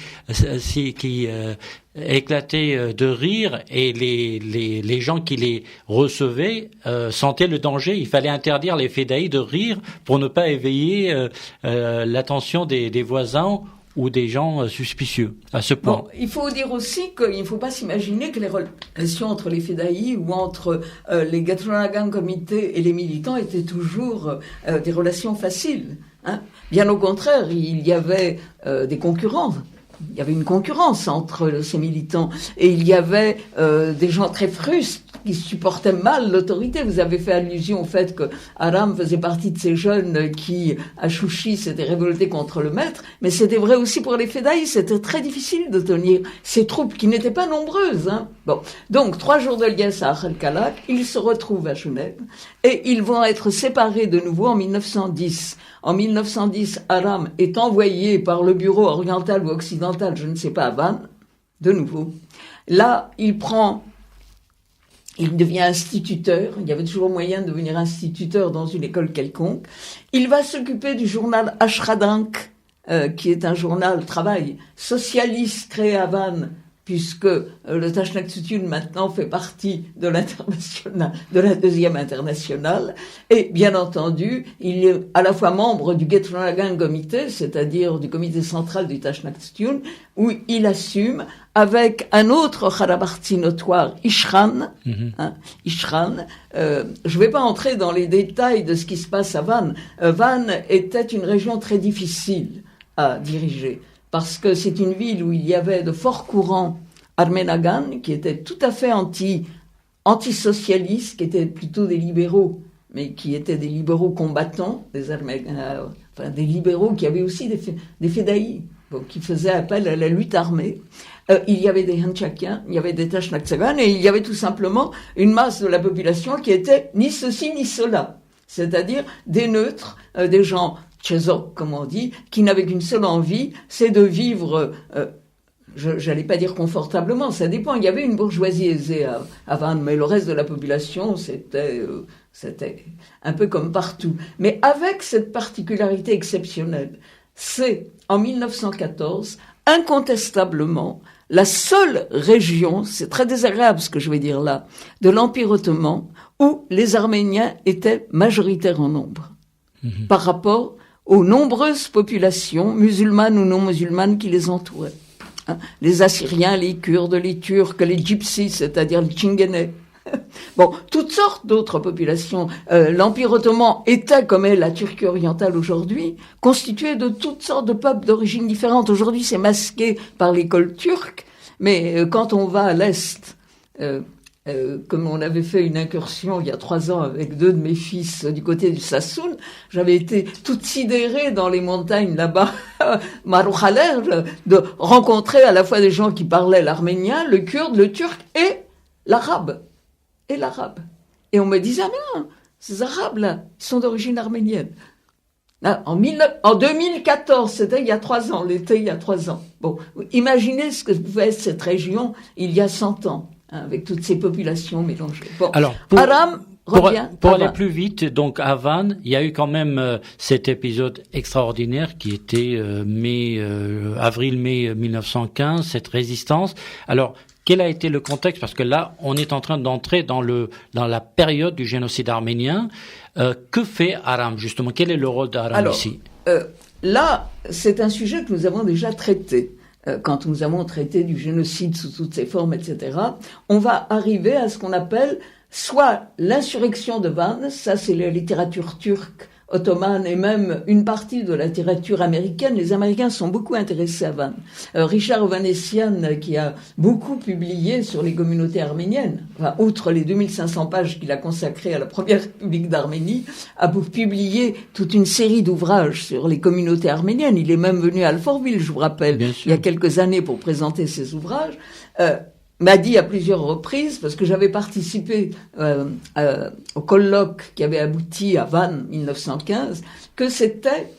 éclataient de rire, et les gens qui les recevaient sentaient le danger. Il fallait interdire les fédaïs de rire pour ne pas éveiller l'attention des voisins ou des gens suspicieux, à ce point. Bon, il faut dire aussi qu'il ne faut pas s'imaginer que les relations entre les fédaïs ou entre les Gatrunagan comités et les militants étaient toujours des relations faciles. Hein. Bien au contraire, il y avait des concurrents. Il y avait une concurrence entre ces militants, et il y avait des gens très frustres qui supportaient mal l'autorité. Vous avez fait allusion au fait que Aram faisait partie de ces jeunes qui, à Chouchi, s'étaient révoltés contre le maître, mais c'était vrai aussi pour les fédaïs. C'était très difficile de tenir ces troupes qui n'étaient pas nombreuses. Hein. Bon, donc 3 jours de liesse à Khalkhalak, ils se retrouvent à Genève, et ils vont être séparés de nouveau en 1910. En 1910, Aram est envoyé par le bureau oriental ou occidental, je ne sais pas, à Vannes, de nouveau. Là, il devient instituteur. Il y avait toujours moyen de devenir instituteur dans une école quelconque. Il va s'occuper du journal Ashradank, qui est un journal travail socialiste créé à Vannes, puisque le Tashnaktsutun maintenant fait partie de l'international, de la 2e internationale, et bien entendu, il est à la fois membre du Gatrunagan Comité, c'est-à-dire du comité central du Tashnaktsutun, où il assume avec un autre Kharabarti notoire, Ishran. Ishran. Je ne vais pas entrer dans les détails de ce qui se passe à Vannes. Vannes était une région très difficile à diriger, parce que c'est une ville où il y avait de forts courants arménagan qui étaient tout à fait antisocialistes, qui étaient plutôt des libéraux, mais qui étaient des libéraux combattants, des libéraux qui avaient aussi des fédaïs, qui faisaient appel à la lutte armée. Il y avait des Hanchakiens, il y avait des Tashnakhtsagan, et il y avait tout simplement une masse de la population qui était ni ceci ni cela, c'est-à-dire des neutres, des gens Chezok, comme on dit, qui n'avaient qu'une seule envie, c'est de vivre, j'allais pas dire confortablement, ça dépend. Il y avait une bourgeoisie aisée à Vannes, mais le reste de la population, c'était un peu comme partout. Mais avec cette particularité exceptionnelle, c'est en 1914, incontestablement, la seule région, c'est très désagréable ce que je vais dire là, de l'Empire ottoman, où les Arméniens étaient majoritaires en nombre, par rapport aux nombreuses populations, musulmanes ou non musulmanes, qui les entouraient. Hein, les Assyriens, les Kurdes, les Turcs, les Gypsies, c'est-à-dire les Tchinguenais. Bon, toutes sortes d'autres populations. L'Empire ottoman était, comme est la Turquie orientale aujourd'hui, constitué de toutes sortes de peuples d'origine différente. Aujourd'hui, c'est masqué par l'école turque, mais quand on va à l'Est, comme on avait fait une incursion il y a 3 ans avec 2 de mes fils du côté du Sassoun, j'avais été toute sidérée dans les montagnes là-bas, Marouchaler, de rencontrer à la fois des gens qui parlaient l'arménien, le kurde, le turc et l'arabe. Et on me disait, ah non, ces arabes-là, ils sont d'origine arménienne. Là, en 2014, c'était il y a 3 ans, l'été il y a 3 ans. Bon, imaginez ce que pouvait être cette région il y a 100 ans. Avec toutes ces populations mélangées. Bon. Alors, Aram revient. Pour aller plus vite, donc à Vannes, il y a eu quand même cet épisode extraordinaire qui était avril-mai 1915, cette résistance. Alors, quel a été le contexte? Parce que là, on est en train d'entrer dans la période du génocide arménien. Que fait Aram, justement? Quel est le rôle d'Aram ici? Là, c'est un sujet que nous avons déjà traité. Quand nous avons traité du génocide sous toutes ses formes, etc., on va arriver à ce qu'on appelle soit l'insurrection de Vannes, ça c'est la littérature turque, ottomane et même une partie de la littérature américaine. Les Américains sont beaucoup intéressés à Vannes. Richard Ovanessian, qui a beaucoup publié sur les communautés arméniennes, enfin, outre les 2500 pages qu'il a consacrées à la Première République d'Arménie, a publié toute une série d'ouvrages sur les communautés arméniennes. Il est même venu à Alfortville, je vous rappelle, il y a quelques années pour présenter ses ouvrages. M'a dit à plusieurs reprises, parce que j'avais participé au colloque qui avait abouti à Vannes 1915, que c'était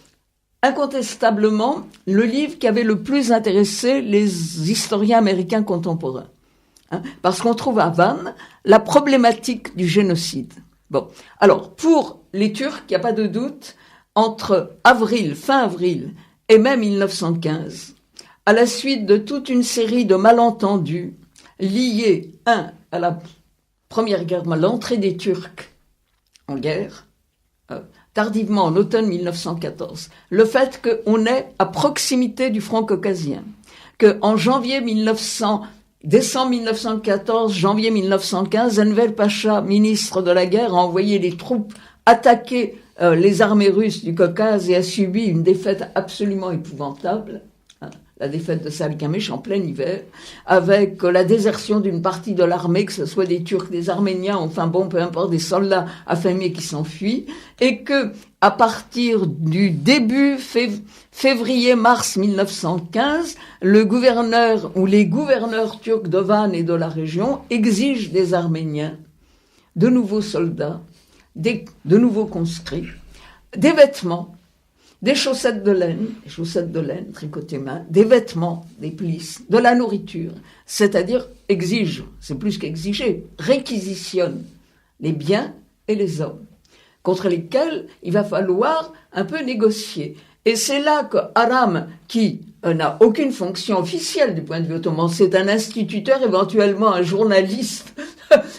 incontestablement le livre qui avait le plus intéressé les historiens américains contemporains. Parce qu'on trouve à Vannes la problématique du génocide. Bon, alors pour les Turcs, il n'y a pas de doute, entre fin avril et mai 1915, à la suite de toute une série de malentendus, lié, à la Première Guerre, l'entrée des Turcs en guerre, tardivement en automne 1914, le fait qu'on est à proximité du front caucasien, qu'en décembre 1914, janvier 1915, Enver Pacha, ministre de la guerre, a envoyé les troupes attaquer les armées russes du Caucase et a subi une défaite absolument épouvantable. La défaite de Salgamesh en plein hiver, avec la désertion d'une partie de l'armée, que ce soit des Turcs, des Arméniens, enfin bon, peu importe, des soldats affamés qui s'enfuient, et que, à partir du début février-mars 1915, le gouverneur ou les gouverneurs turcs de Vannes et de la région exigent des Arméniens, de nouveaux soldats, de nouveaux conscrits, des vêtements, des chaussettes de laine tricotées main, des vêtements, des plisses, de la nourriture, c'est-à-dire exige, c'est plus qu'exiger, réquisitionne les biens et les hommes, contre lesquels il va falloir un peu négocier. Et c'est là que Aram, qui n'a aucune fonction officielle du point de vue ottoman, c'est un instituteur, éventuellement un journaliste,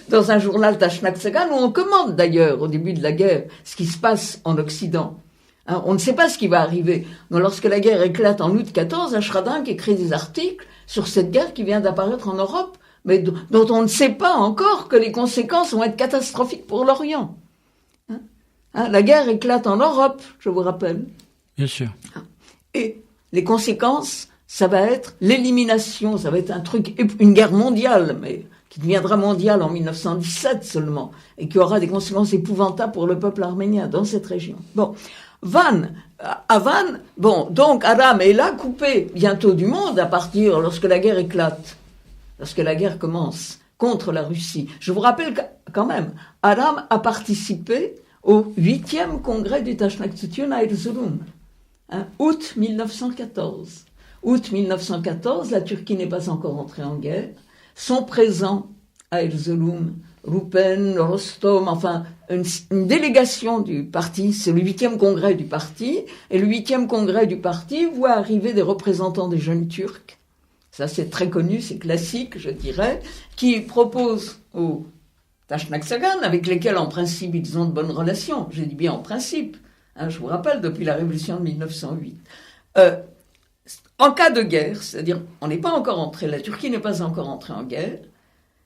dans un journal Tashnak Tsagan, où on commande d'ailleurs, au début de la guerre, ce qui se passe en Occident. On ne sait pas ce qui va arriver. Mais lorsque la guerre éclate en août 14, Ashradink écrit des articles sur cette guerre qui vient d'apparaître en Europe, mais dont on ne sait pas encore que les conséquences vont être catastrophiques pour l'Orient. La guerre éclate en Europe, je vous rappelle. Bien sûr. Et les conséquences, ça va être l'élimination, ça va être une guerre mondiale, mais qui deviendra mondiale en 1917 seulement, et qui aura des conséquences épouvantables pour le peuple arménien dans cette région. Bon. À Vannes, bon, donc Aram est là, coupé bientôt du monde lorsque la guerre éclate, lorsque la guerre commence contre la Russie. Je vous rappelle quand même, Aram a participé au 8e congrès du Tashnak-Tsutyun à Erzurum, août 1914. Août 1914, la Turquie n'est pas encore entrée en guerre, sont présents à Erzurum Rupen, Rostom, enfin une délégation du parti, c'est le 8e congrès du parti, et le 8e congrès du parti voit arriver des représentants des jeunes Turcs, ça c'est très connu, c'est classique je dirais, qui proposent aux Tashnak Tsagan, avec lesquels en principe ils ont de bonnes relations, je dis bien en principe, je vous rappelle depuis la révolution de 1908, en cas de guerre, c'est-à-dire on n'est pas encore entré, la Turquie n'est pas encore entrée en guerre,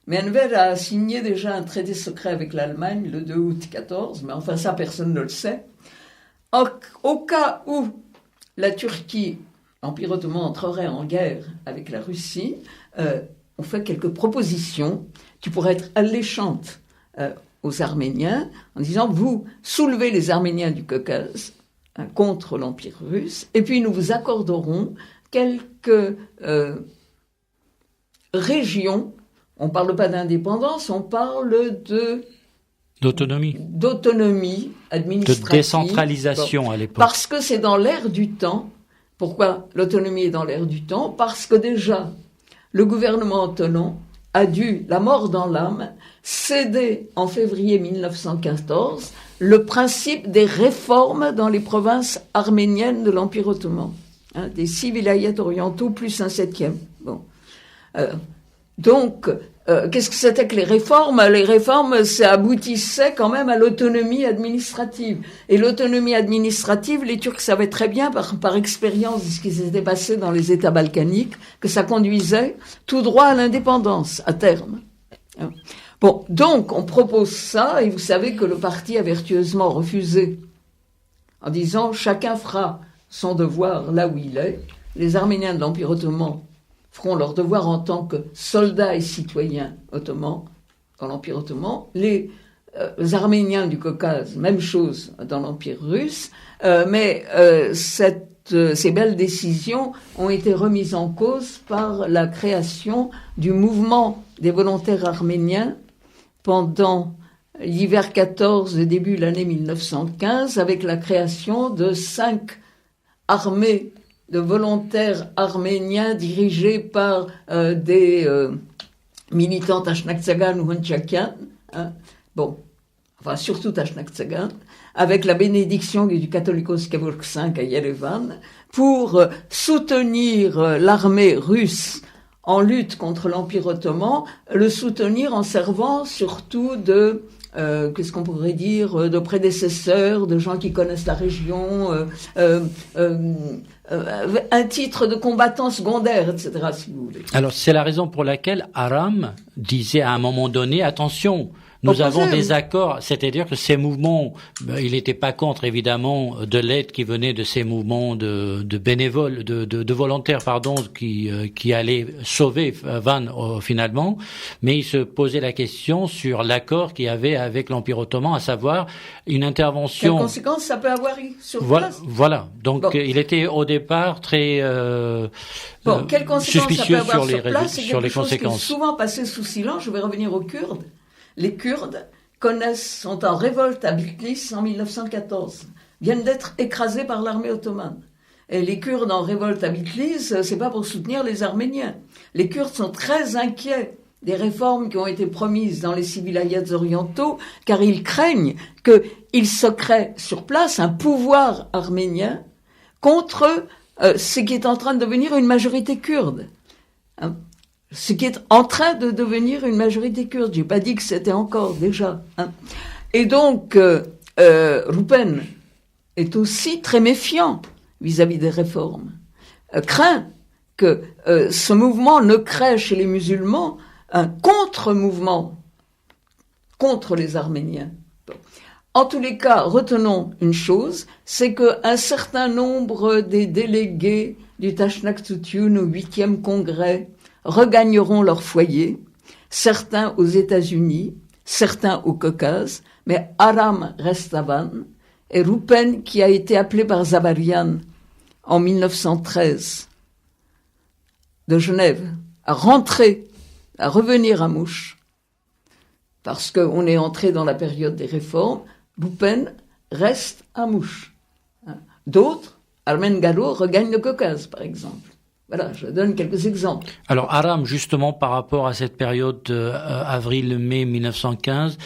mais Enver a signé déjà un traité secret avec l'Allemagne le 2 août 14, mais enfin ça personne ne le sait. Au cas où la Turquie, l'Empire ottoman, entrerait en guerre avec la Russie, on fait quelques propositions qui pourraient être alléchantes aux Arméniens, en disant, vous soulevez les Arméniens du Caucase contre l'Empire russe, et puis nous vous accorderons quelques régions. On ne parle pas d'indépendance, on parle d'autonomie administrative. De décentralisation à l'époque. Parce que c'est dans l'air du temps. Pourquoi l'autonomie est dans l'air du temps? Parce que déjà, le gouvernement ottoman a dû, la mort dans l'âme, céder en février 1914 le principe des réformes dans les provinces arméniennes de l'Empire ottoman. Des 6 vilayets orientaux plus un 7e. Bon. Donc, qu'est-ce que c'était que les réformes? Les réformes, ça aboutissait quand même à l'autonomie administrative. Et l'autonomie administrative, les Turcs savaient très bien, par expérience de ce qui s'était passé dans les États balkaniques, que ça conduisait tout droit à l'indépendance, à terme. Bon, donc, on propose ça, et vous savez que le parti a vertueusement refusé, en disant, chacun fera son devoir là où il est. Les Arméniens de l'Empire ottoman feront leur devoir en tant que soldats et citoyens ottomans dans l'Empire ottoman. Les Arméniens du Caucase, même chose dans l'Empire russe, mais ces belles décisions ont été remises en cause par la création du mouvement des volontaires arméniens pendant l'hiver 14 et début de l'année 1915, avec la création de 5 armées de volontaires arméniens dirigés par des militants Tashnakhtsagan ou Hunchakian, surtout Tashnakhtsagan, avec la bénédiction du Catholicos Kevork V à Yerevan, pour soutenir l'armée russe en lutte contre l'Empire ottoman, le soutenir en servant surtout de qu'est-ce qu'on pourrait dire, de prédécesseurs, de gens qui connaissent la région, un titre de combattant secondaire, etc., si vous voulez. Alors, c'est la raison pour laquelle Aram disait à un moment donné, attention, nous avons des accords, c'est-à-dire que ces mouvements, il n'était pas contre évidemment de l'aide qui venait de ces mouvements de bénévoles, de volontaires, qui allaient sauver Van finalement, mais il se posait la question sur l'accord qu'il y avait avec l'Empire ottoman, à savoir une intervention. Quelles conséquences ça peut avoir sur place? Voilà. Donc il était au départ très quelles conséquences ça peut avoir sur les place? C'est quelque chose conséquences. Qui est souvent passé sous silence. Je vais revenir aux Kurdes. Les Kurdes sont en révolte à Bitlis en 1914, viennent d'être écrasés par l'armée ottomane. Et les Kurdes en révolte à Bitlis, c'est pas pour soutenir les Arméniens. Les Kurdes sont très inquiets des réformes qui ont été promises dans les 6 vilayets orientaux, car ils craignent qu'il se crée sur place un pouvoir arménien contre ce qui est en train de devenir une majorité kurde. Ce qui est en train de devenir une majorité kurde. J'ai pas dit que c'était encore déjà. Et donc, Rupen est aussi très méfiant vis-à-vis des réformes. Craint que ce mouvement ne crée chez les musulmans un contre-mouvement contre les Arméniens. En tous les cas, retenons une chose, c'est qu'un certain nombre des délégués du Tashnakhtsoutioun au 8e congrès regagneront leur foyer, certains aux États-Unis, certains au Caucase, mais Aram reste à Van, et Rupen, qui a été appelé par Zabarian en 1913 de Genève, à revenir à Mouche, parce qu'on est entré dans la période des réformes, Rupen reste à Mouche. D'autres, Armen Gallo, regagnent le Caucase, par exemple. Voilà, je donne quelques exemples. Alors, Aram, justement, par rapport à cette période avril-mai 1915,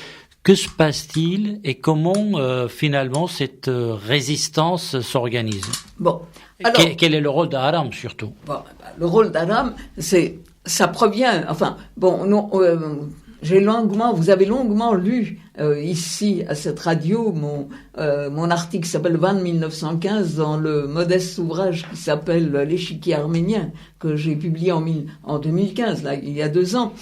que se passe-t-il et comment, finalement, cette résistance s'organise? Bon, alors... Quel est le rôle d'Aram, surtout? Bon, le rôle d'Aram, ça provient... Enfin, bon, non... vous avez longuement lu ici à cette radio mon article qui s'appelle Van 1915 dans le modeste ouvrage qui s'appelle L'échiquier arménien que j'ai publié en 2015, là, il y a 2 ans.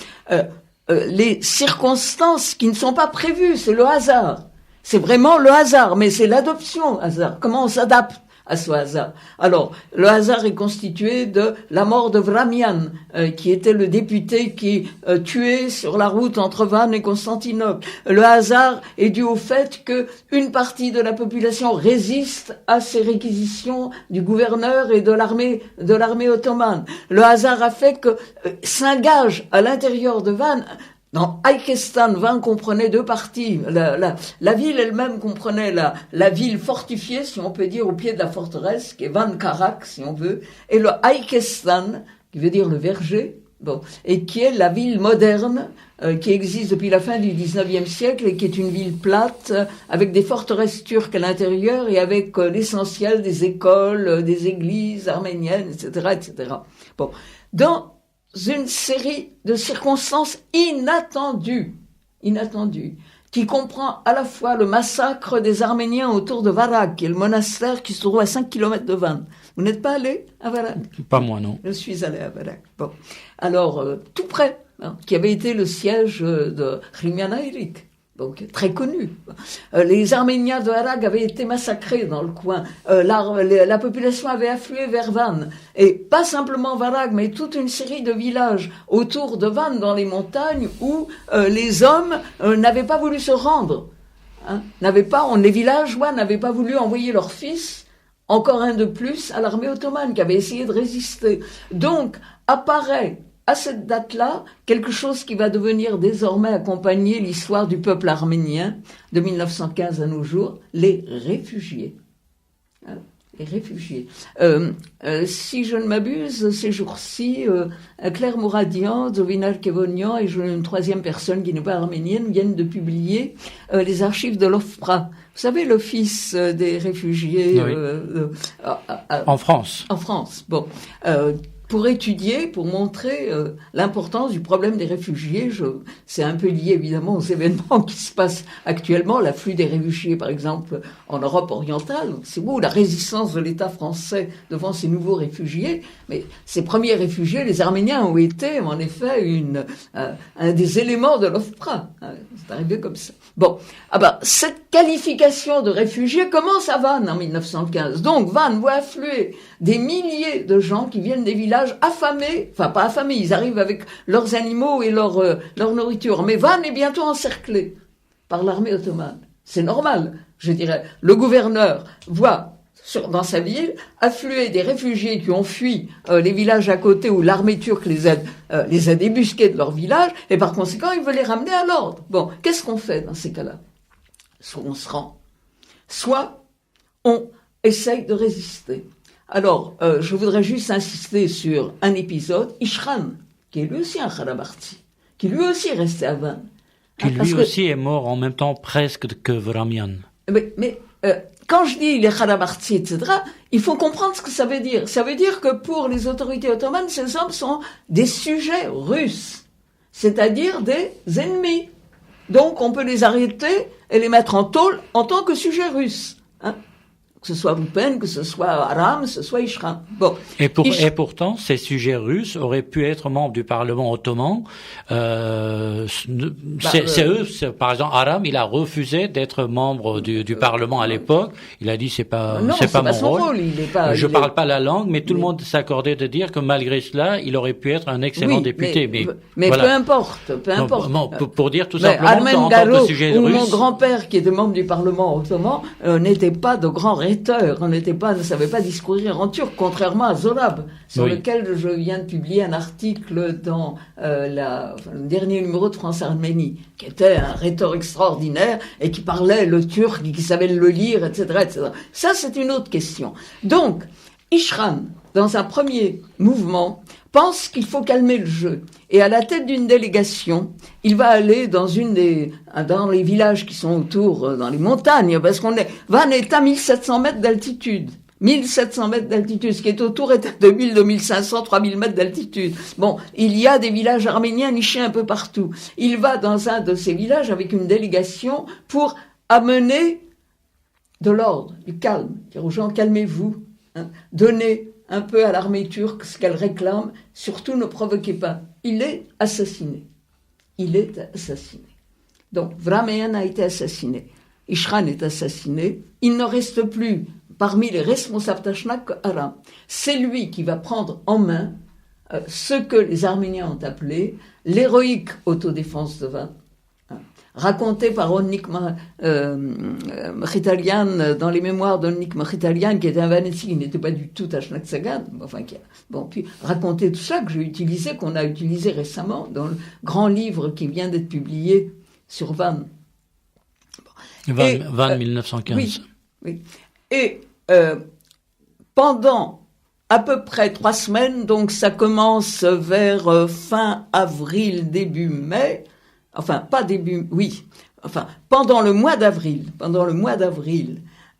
Les circonstances qui ne sont pas prévues, c'est le hasard. C'est vraiment le hasard, mais c'est l'adoption hasard. Comment on s'adapte à ce hasard. Alors, le hasard est constitué de la mort de Vramian, qui était le député qui tuait sur la route entre Vannes et Constantinople. Le hasard est dû au fait que une partie de la population résiste à ces réquisitions du gouverneur et de l'armée ottomane. Le hasard a fait que s'engage à l'intérieur de Vannes. Dans Aïkestan, Vannes comprenait deux parties. La ville elle-même comprenait la ville fortifiée, si on peut dire, au pied de la forteresse, qui est Van Karak, si on veut, et le Aïkestan, qui veut dire le verger, et qui est la ville moderne, qui existe depuis la fin du 19e siècle, et qui est une ville plate, avec des forteresses turques à l'intérieur, et avec l'essentiel des écoles, des églises arméniennes, etc., etc. Dans une série de circonstances inattendues, qui comprend à la fois le massacre des Arméniens autour de Varag, qui est le monastère qui se trouve à 5 km de Vannes. Vous n'êtes pas allé à Varag? Pas moi, non. Je suis allé à Varag. Alors, tout près, qui avait été le siège de Rimyana-Erik. Donc très connu. Les Arméniens de Varag avaient été massacrés dans le coin. La population avait afflué vers Vannes. Et pas simplement Varag, mais toute une série de villages autour de Vannes, dans les montagnes, où les hommes n'avaient pas voulu se rendre. Les villageois n'avaient pas voulu envoyer leurs fils, encore un de plus, à l'armée ottomane, qui avait essayé de résister. Donc, apparaît à cette date-là, quelque chose qui va devenir désormais accompagner l'histoire du peuple arménien de 1915 à nos jours, les réfugiés. Les réfugiés. Si je ne m'abuse, ces jours-ci, Claire Mouradian, Zovinar Kevonian et une troisième personne qui n'est pas arménienne viennent de publier les archives de l'OFPRA. Vous savez, l'Office des réfugiés en France. En France, pour étudier, pour montrer l'importance du problème des réfugiés. C'est un peu lié évidemment aux événements qui se passent actuellement, l'afflux des réfugiés par exemple en Europe orientale. C'est beau la résistance de l'État français devant ces nouveaux réfugiés, mais ces premiers réfugiés, les Arméniens ont été en effet un des éléments de l'OFPRA. C'est arrivé comme ça. Cette qualification de réfugiés commence à Vannes en 1915. Donc Vannes voit affluer des milliers de gens qui viennent des villages affamés, enfin pas affamés, ils arrivent avec leurs animaux et leur nourriture. Mais Vannes est bientôt encerclée par l'armée ottomane. C'est normal, je dirais. Le gouverneur voit dans sa ville affluer des réfugiés qui ont fui les villages à côté où l'armée turque les a débusqués de leur village, et par conséquent, il veut les ramener à l'ordre. Qu'est-ce qu'on fait dans ces cas-là? Soit on se rend, soit on essaye de résister. Alors, je voudrais juste insister sur un épisode, Ishran, qui est lui aussi un Kharabarti, qui lui aussi est resté à Vannes. Qui lui aussi est mort en même temps presque que Vramian. Mais quand je dis les Kharabarti, etc., il faut comprendre ce que ça veut dire. Ça veut dire que pour les autorités ottomanes, ces hommes sont des sujets russes, c'est-à-dire des ennemis. Donc on peut les arrêter et les mettre en tôle en tant que sujets russes. Que ce soit Roupen, que ce soit Aram, que ce soit Ishran. Et pourtant, ces sujets russes auraient pu être membres du Parlement ottoman. C'est eux, par exemple, Aram, il a refusé d'être membre du Parlement à l'époque. Il a dit c'est pas mon rôle. Je parle pas la langue, mais tout le monde s'accordait de dire que malgré cela, il aurait pu être un excellent député. Mais voilà. peu importe. Non, pour dire tout simplement en tant que sujet russe. Mon grand-père, qui était membre du Parlement ottoman, n'était pas de grand rhéteur. Ne savait pas discourir en turc, contrairement à Zorab, sur lequel je viens de publier un article dans le dernier numéro de France-Arménie, qui était un rhéteur extraordinaire et qui parlait le turc, qui savait le lire, etc., etc. Ça, c'est une autre question. Donc, Ishran, dans un premier mouvement, pense qu'il faut calmer le jeu. Et à la tête d'une délégation, il va aller dans les villages qui sont autour, dans les montagnes, parce Vannes est à 1700 mètres d'altitude. 1700 mètres d'altitude, ce qui est autour est à 2000, 2500, 3000 mètres d'altitude. Il y a des villages arméniens nichés un peu partout. Il va dans un de ces villages avec une délégation pour amener de l'ordre, du calme, dire aux gens calmez-vous, donnez un peu à l'armée turque ce qu'elle réclame, surtout ne provoquez pas. Il est assassiné. Donc, Vramian a été assassiné. Ishran est assassiné. Il ne reste plus parmi les responsables Tachnak Aram. C'est lui qui va prendre en main ce que les Arméniens ont appelé l'héroïque autodéfense de Van, raconté par Onnik Mkhitaryan dans les mémoires d'Onnik Mkhitaryan, qui était un Vanetsi, qui n'était pas du tout Tachnak Sagan, enfin, puis raconter tout ça qu'on a utilisé récemment dans le grand livre qui vient d'être publié sur Van. Van 1915. Oui. Et pendant à peu près 3 semaines, donc ça commence vers fin avril, début mai, pendant le mois d'avril.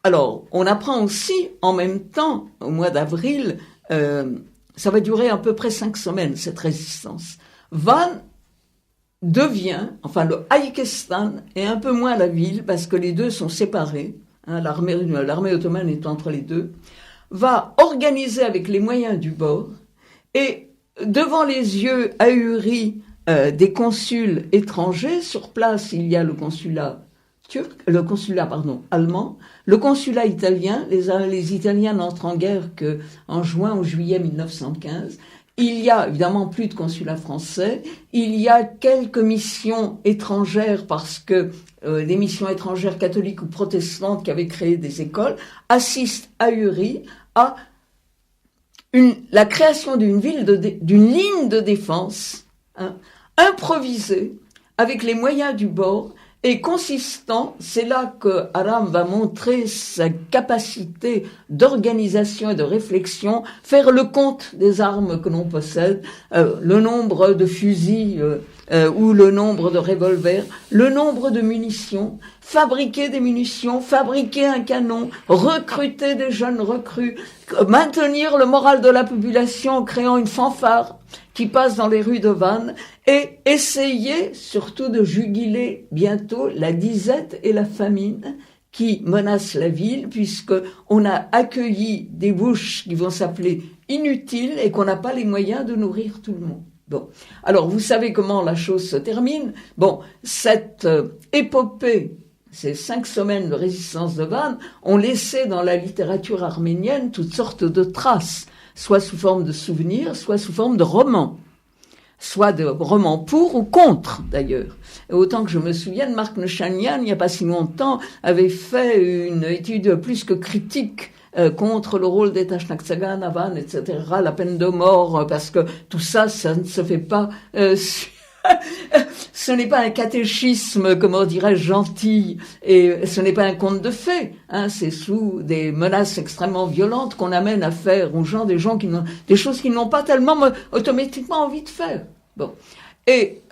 Alors, on apprend aussi, en même temps, au mois d'avril, ça va durer à peu près 5 semaines, cette résistance. Van devient, le Haïkestan et un peu moins la ville, parce que les deux sont séparés, l'armée ottomane est entre les deux, va organiser avec les moyens du bord, et devant les yeux ahuris des consuls étrangers, sur place il y a le consulat allemand, le consulat italien, les Italiens n'entrent en guerre qu'en juin ou juillet 1915, il y a évidemment plus de consulat français, il y a quelques missions étrangères parce que des missions étrangères catholiques ou protestantes qui avaient créé des écoles assistent ahuris à la création d'une ligne de défense improvisée avec les moyens du bord et consistant, c'est là que Aram va montrer sa capacité d'organisation et de réflexion, faire le compte des armes que l'on possède, le nombre de fusils ou le nombre de revolvers, le nombre de munitions, fabriquer des munitions, fabriquer un canon, recruter des jeunes recrues, maintenir le moral de la population en créant une fanfare qui passe dans les rues de Van et essayer surtout de juguler bientôt la disette et la famine qui menacent la ville puisque on a accueilli des bouches qui vont s'appeler inutiles et qu'on n'a pas les moyens de nourrir tout le monde. Bon, alors vous savez comment la chose se termine. Bon, cette épopée, ces 5 semaines de résistance de Van, ont laissé dans la littérature arménienne toutes sortes de traces, soit sous forme de souvenirs, soit sous forme de romans, soit de romans pour ou contre d'ailleurs. Et autant que je me souvienne, Marc Nechanian, il n'y a pas si longtemps, avait fait une étude plus que critique contre le rôle des Tachnak Sagan, à Van, etc., la peine de mort, parce que tout ça, ça ne se fait pas... ce n'est pas un catéchisme, comment dirais-je, gentil, et ce n'est pas un conte de fées, c'est sous des menaces extrêmement violentes qu'on amène à faire aux gens des choses qu'ils n'ont pas tellement automatiquement envie de faire. Bon. Et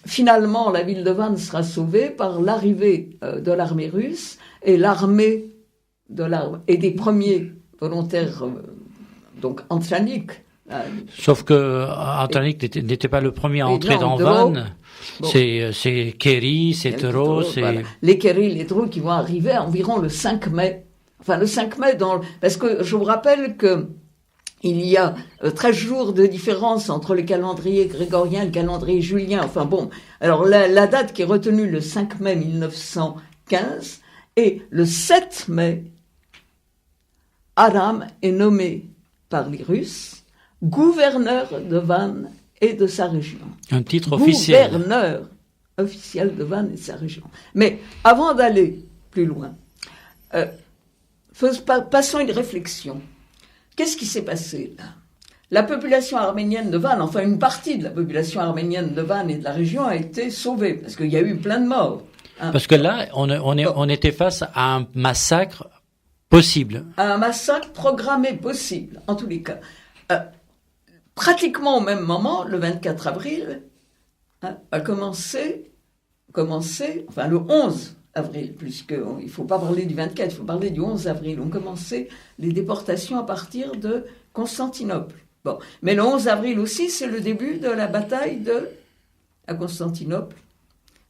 finalement, la ville de Van sera sauvée par l'arrivée de l'armée russe et et des premiers volontaires, donc Antranik. Sauf que Antranik n'était pas le premier à entrer dans Van. Bon. C'est Kerry, c'est Tero, c'est... Voilà. Les Kerry, les Tero qui vont arriver environ le 5 mai. Enfin, le 5 mai, parce que je vous rappelle que il y a 13 jours de différence entre le calendrier grégorien et le calendrier julien. Enfin bon, alors la date qui est retenue, le 5 mai 1915, et le 7 mai, Aram est nommé par les Russes gouverneur de Van et de sa région. Un titre officiel. Gouverneur officiel de Van et de sa région. Mais avant d'aller plus loin, passons une réflexion. Qu'est-ce qui s'est passé là ? La population arménienne de Van, enfin une partie de la population arménienne de Van et de la région a été sauvée, parce qu'il y a eu plein de morts. Parce que là, on était face à un massacre possible. À un massacre programmé possible, en tous les cas. Pratiquement au même moment, le 24 avril, a commencé, enfin le 11 avril, puisqu'il ne faut pas parler du 24, il faut parler du 11 avril, ont commencé les déportations à partir de Constantinople. Bon, mais le 11 avril aussi, c'est le début de la bataille à Constantinople,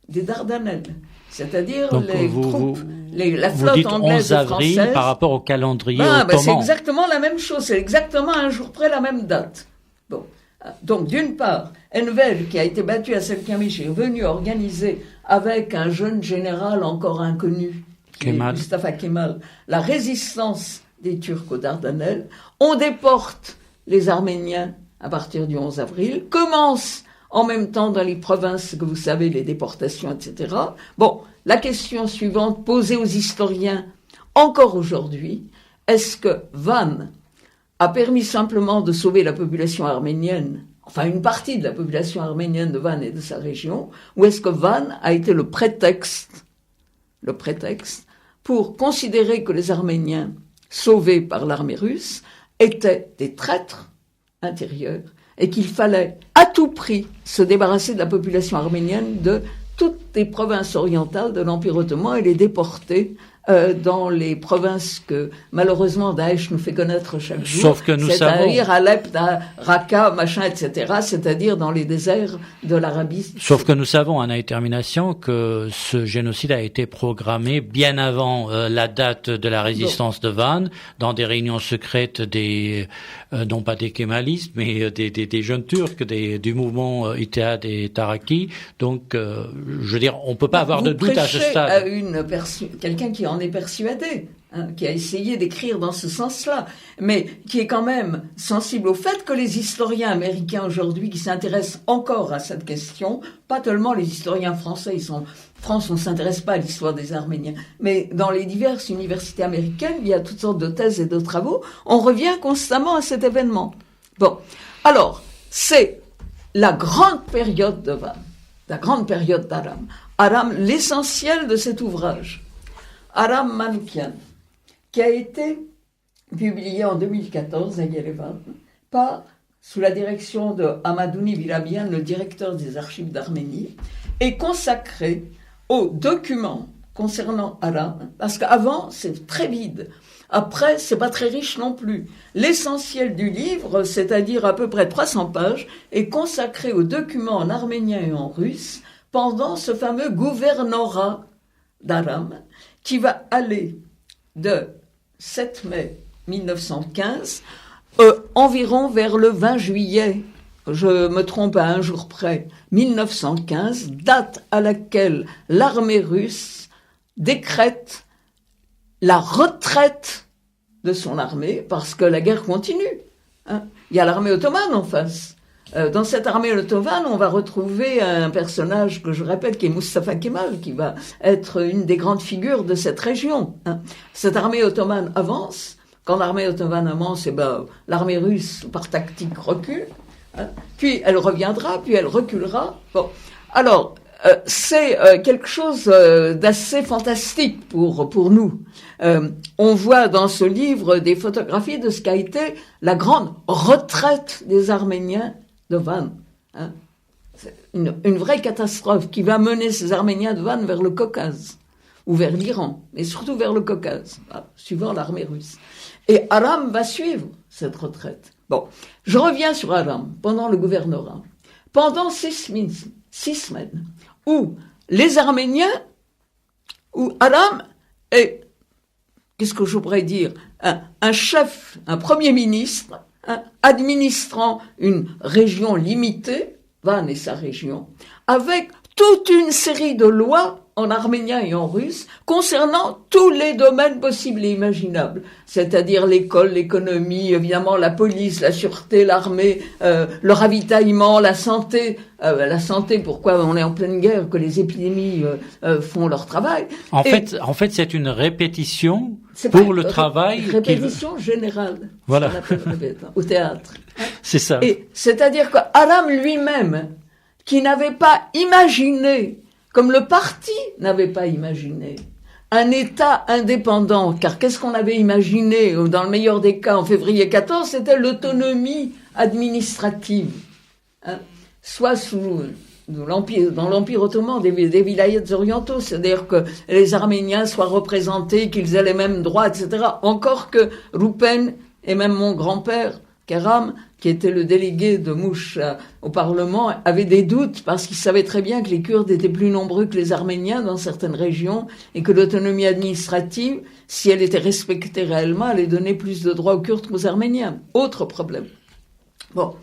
des Dardanelles. C'est-à-dire donc les troupes, la flotte vous dites anglaise 11 avril et française. Par rapport au calendrier ottoman. C'est exactement la même chose, c'est exactement un jour près la même date. Bon, donc d'une part, Enver, qui a été battu à Selkirch, est venu organiser avec un jeune général encore inconnu, Kemal. Mustafa Kemal, la résistance des Turcs aux Dardanelles. On déporte les Arméniens à partir du 11 avril. Commence en même temps dans les provinces que vous savez, les déportations, etc. Bon, la question suivante posée aux historiens encore aujourd'hui, est-ce que Van a permis simplement de sauver la population arménienne, enfin une partie de la population arménienne de Van et de sa région, ou est-ce que Van a été le prétexte pour considérer que les Arméniens sauvés par l'armée russe étaient des traîtres intérieurs et qu'il fallait à tout prix se débarrasser de la population arménienne de toutes les provinces orientales de l'Empire ottoman et les déporter dans les provinces que malheureusement Daesh nous fait connaître chaque jour. Sauf que nous savons, c'est-à-dire Alep, Raqqa, machin, etc., c'est-à-dire dans les déserts de l'Arabie. Sauf que nous savons, Anna et Termination, que ce génocide a été programmé bien avant la date de la résistance de Van, dans des réunions secrètes des, non pas des kémalistes, mais des jeunes Turcs, du mouvement Ittihad et Taraki. Donc, je veux dire, on peut pas avoir de doute à ce stade. Quelqu'un qui en est persuadé, qui a essayé d'écrire dans ce sens-là, mais qui est quand même sensible au fait que les historiens américains aujourd'hui qui s'intéressent encore à cette question, pas tellement les historiens français, France, on ne s'intéresse pas à l'histoire des Arméniens, mais dans les diverses universités américaines, il y a toutes sortes de thèses et de travaux, on revient constamment à cet événement. Bon, alors, c'est la grande période de Van, la grande période d'Aram. Aram, l'essentiel de cet ouvrage, Aram Manoukian, qui a été publié en 2014 à Yerevan sous la direction de Hamadouni Virabian, le directeur des archives d'Arménie, est consacré aux documents concernant Aram, parce qu'avant, c'est très vide. Après, c'est pas très riche non plus. L'essentiel du livre, c'est-à-dire à peu près 300 pages, est consacré aux documents en arménien et en russe pendant ce fameux gouvernorat d'Aram, qui va aller de 7 mai 1915 environ vers le 20 juillet, je me trompe à un jour près, 1915, date à laquelle l'armée russe décrète la retraite de son armée, parce que la guerre continue. Il y a l'armée ottomane en face. Dans cette armée ottomane, on va retrouver un personnage que je répète, qui est Mustafa Kemal, qui va être une des grandes figures de cette région. Cette armée ottomane avance. Quand l'armée ottomane avance, l'armée russe, par tactique, recule. Puis elle reviendra, puis elle reculera. Bon. Alors, c'est quelque chose d'assez fantastique pour nous. On voit dans ce livre des photographies de ce qu'a été la grande retraite des Arméniens de Van. C'est une vraie catastrophe qui va mener ces Arméniens de Van vers le Caucase, ou vers l'Iran, mais surtout vers le Caucase, suivant l'armée russe. Et Aram va suivre cette retraite. Bon, je reviens sur Aram, pendant le gouvernorat. Pendant 6 semaines, où les Arméniens, où Aram est, qu'est-ce que je pourrais dire, un chef, un premier ministre, administrant une région limitée, Van et sa région, avec toute une série de lois en arménien et en russe concernant tous les domaines possibles et imaginables, c'est-à-dire l'école, l'économie, évidemment la police, la sûreté, l'armée, le ravitaillement, la santé, pourquoi on est en pleine guerre, que les épidémies font leur travail. En fait, c'est une répétition pour le travail. Répétition générale, voilà. Au théâtre. C'est ça. Et c'est-à-dire que Aram lui-même, qui n'avait pas imaginé, comme le parti n'avait pas imaginé, un État indépendant, car qu'est-ce qu'on avait imaginé, dans le meilleur des cas, en février 14, c'était l'autonomie administrative, soit dans l'Empire ottoman des vilayets orientaux, c'est-à-dire que les Arméniens soient représentés, qu'ils aient les mêmes droits, etc. Encore que Roupen et même mon grand-père, Karam, qui était le délégué de Mouche au Parlement, avait des doutes parce qu'il savait très bien que les Kurdes étaient plus nombreux que les Arméniens dans certaines régions et que l'autonomie administrative, si elle était respectée réellement, allait donner plus de droits aux Kurdes qu'aux Arméniens. Autre problème. Bon.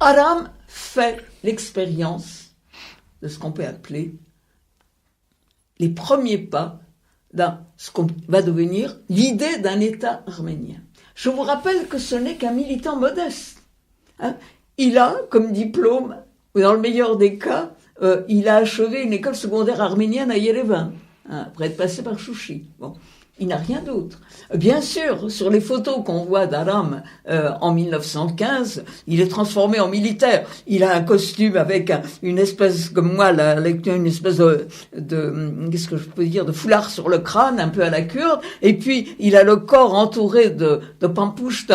Aram fait l'expérience de ce qu'on peut appeler les premiers pas ce qu'on va devenir l'idée d'un État arménien. Je vous rappelle que ce n'est qu'un militant modeste. Il a, comme diplôme, dans le meilleur des cas, il a achevé une école secondaire arménienne à Yerevan, après être passé par Chouchi. Bon. Il n'a rien d'autre. Bien sûr, sur les photos qu'on voit d'Aram en 1915, il est transformé en militaire. Il a un costume avec une espèce, comme moi, une espèce de qu'est-ce que je peux dire, de foulard sur le crâne, un peu à la kurde. Et puis, il a le corps entouré de pampouches,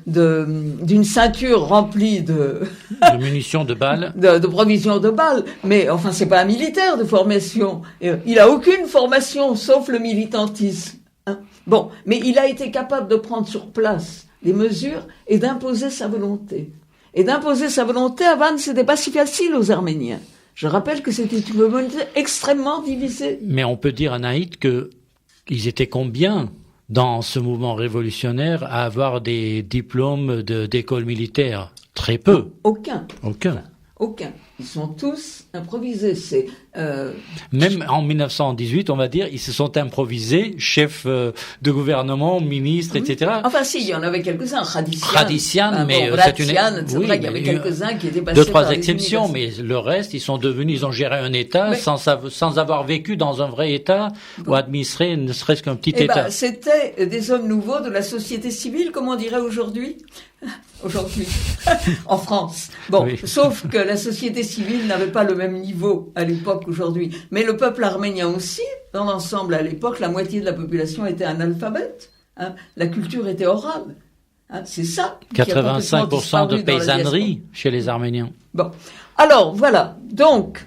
d'une ceinture remplie de munitions de balles, de provisions de balles. Mais enfin, c'est pas un militaire de formation. Il a aucune formation sauf le militantisme. Bon, mais il a été capable de prendre sur place des mesures et d'imposer sa volonté. Et d'imposer sa volonté à Van, c'était pas si facile aux Arméniens. Je rappelle que c'était une communauté extrêmement divisée. Mais on peut dire, Anaïd, qu'ils étaient combien dans ce mouvement révolutionnaire à avoir des diplômes d'école militaire? Très peu. Aucun. Ils sont tous improvisés. Même en 1918, on va dire, ils se sont improvisés chefs de gouvernement, ministres, etc. Enfin, si, il y en avait quelques-uns. Khadisian, mais c'est une... Oui, il y avait quelques-uns qui étaient passés deux, trois par exceptions, mais le reste, ils ont géré un État sans avoir vécu dans un vrai État ou administré ne serait-ce qu'un petit État. C'était des hommes nouveaux de la société civile, comme on dirait aujourd'hui. En France. Bon, oui. Sauf que la société civile n'avait pas le même niveau à l'époque qu'aujourd'hui. Mais le peuple arménien aussi, dans l'ensemble à l'époque, la moitié de la population était analphabète. La culture était orale. C'est ça. 85% de paysannerie chez les Arméniens. Bon, alors voilà. Donc,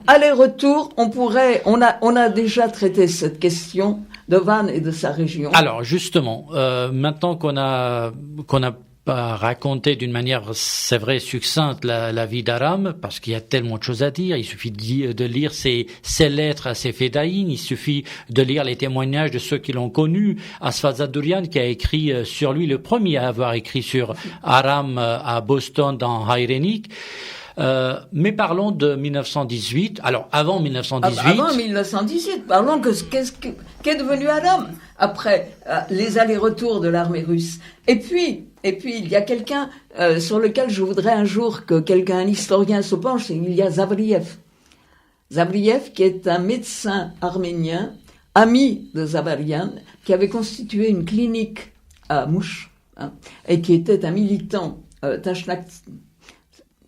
aller-retour, on a déjà traité cette question de Van et de sa région. Alors justement, maintenant qu'on a raconter d'une manière, c'est vrai, succincte la vie d'Aram, parce qu'il y a tellement de choses à dire. Il suffit de lire ses lettres à ses fédaïnes, il suffit de lire les témoignages de ceux qui l'ont connu. Asfazat Dourian, qui a écrit sur lui, le premier à avoir écrit sur Aram à Boston dans Hayrenik. Mais parlons de 1918. Alors, avant 1918. Avant 1918, parlons qu'est devenu Aram après les allers-retours de l'armée russe. Et puis, il y a quelqu'un sur lequel je voudrais un jour un historien se penche, il y a Zavriev. Zavriev, qui est un médecin arménien, ami de Zavarian, qui avait constitué une clinique à Mouche, et qui était un militant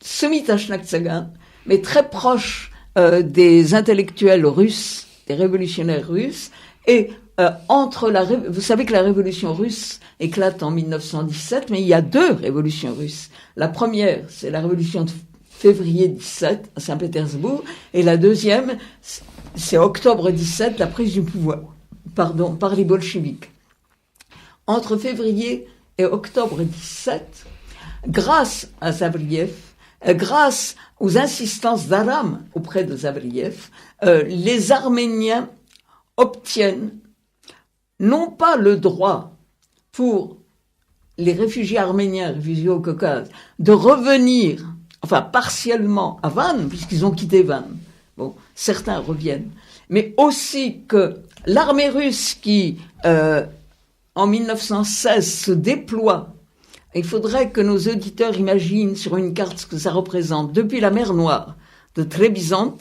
semi-Tashnak-Tsagan, mais très proche des intellectuels russes, des révolutionnaires russes, et vous savez que la révolution russe éclate en 1917, mais il y a deux révolutions russes. La première, c'est la révolution de février 17 à Saint-Pétersbourg, et la deuxième, c'est octobre 17, la prise du pouvoir, par les bolcheviks. Entre février et octobre 17, grâce à Zavriev, grâce aux insistances d'Aram auprès de Zavriev, les Arméniens obtiennent non pas le droit pour les réfugiés arméniens, réfugiés au Caucase, de revenir, enfin partiellement à Van, puisqu'ils ont quitté Van. Bon, certains reviennent. Mais aussi que l'armée russe qui, en 1916, se déploie. Il faudrait que nos auditeurs imaginent sur une carte ce que ça représente, depuis la mer Noire de Trébizonde,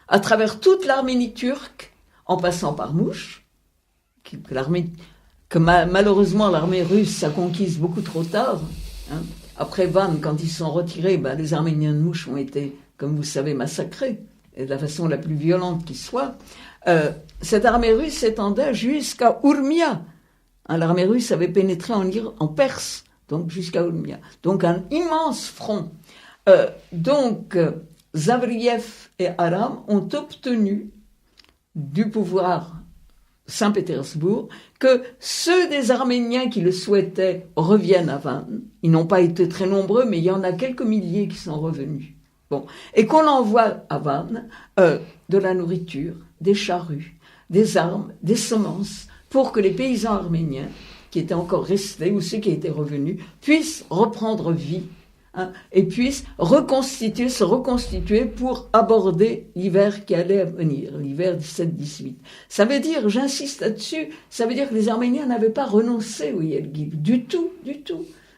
à travers toute l'Arménie turque, en passant par Mouche, que malheureusement l'armée russe a conquise beaucoup trop tard. Après Van, quand ils sont retirés, les Arméniens de Mouche ont été, comme vous savez, massacrés, et de la façon la plus violente qui soit. Cette armée russe s'étendait jusqu'à Urmia. L'armée russe avait pénétré en Perse, donc jusqu'à Urmia. Donc un immense front. Zavriev et Aram ont obtenu du pouvoir Saint-Pétersbourg que ceux des Arméniens qui le souhaitaient reviennent à Van. Ils n'ont pas été très nombreux, mais il y en a quelques milliers qui sont revenus. Bon. Et qu'on envoie à Van de la nourriture, des charrues, des armes, des semences, pour que les paysans arméniens qui étaient encore restés ou ceux qui étaient revenus puissent reprendre vie et puisse se reconstituer pour aborder l'hiver qui allait venir, l'hiver 17-18. Ça veut dire, j'insiste là-dessus, ça veut dire que les Arméniens n'avaient pas renoncé au Yergiv, du tout.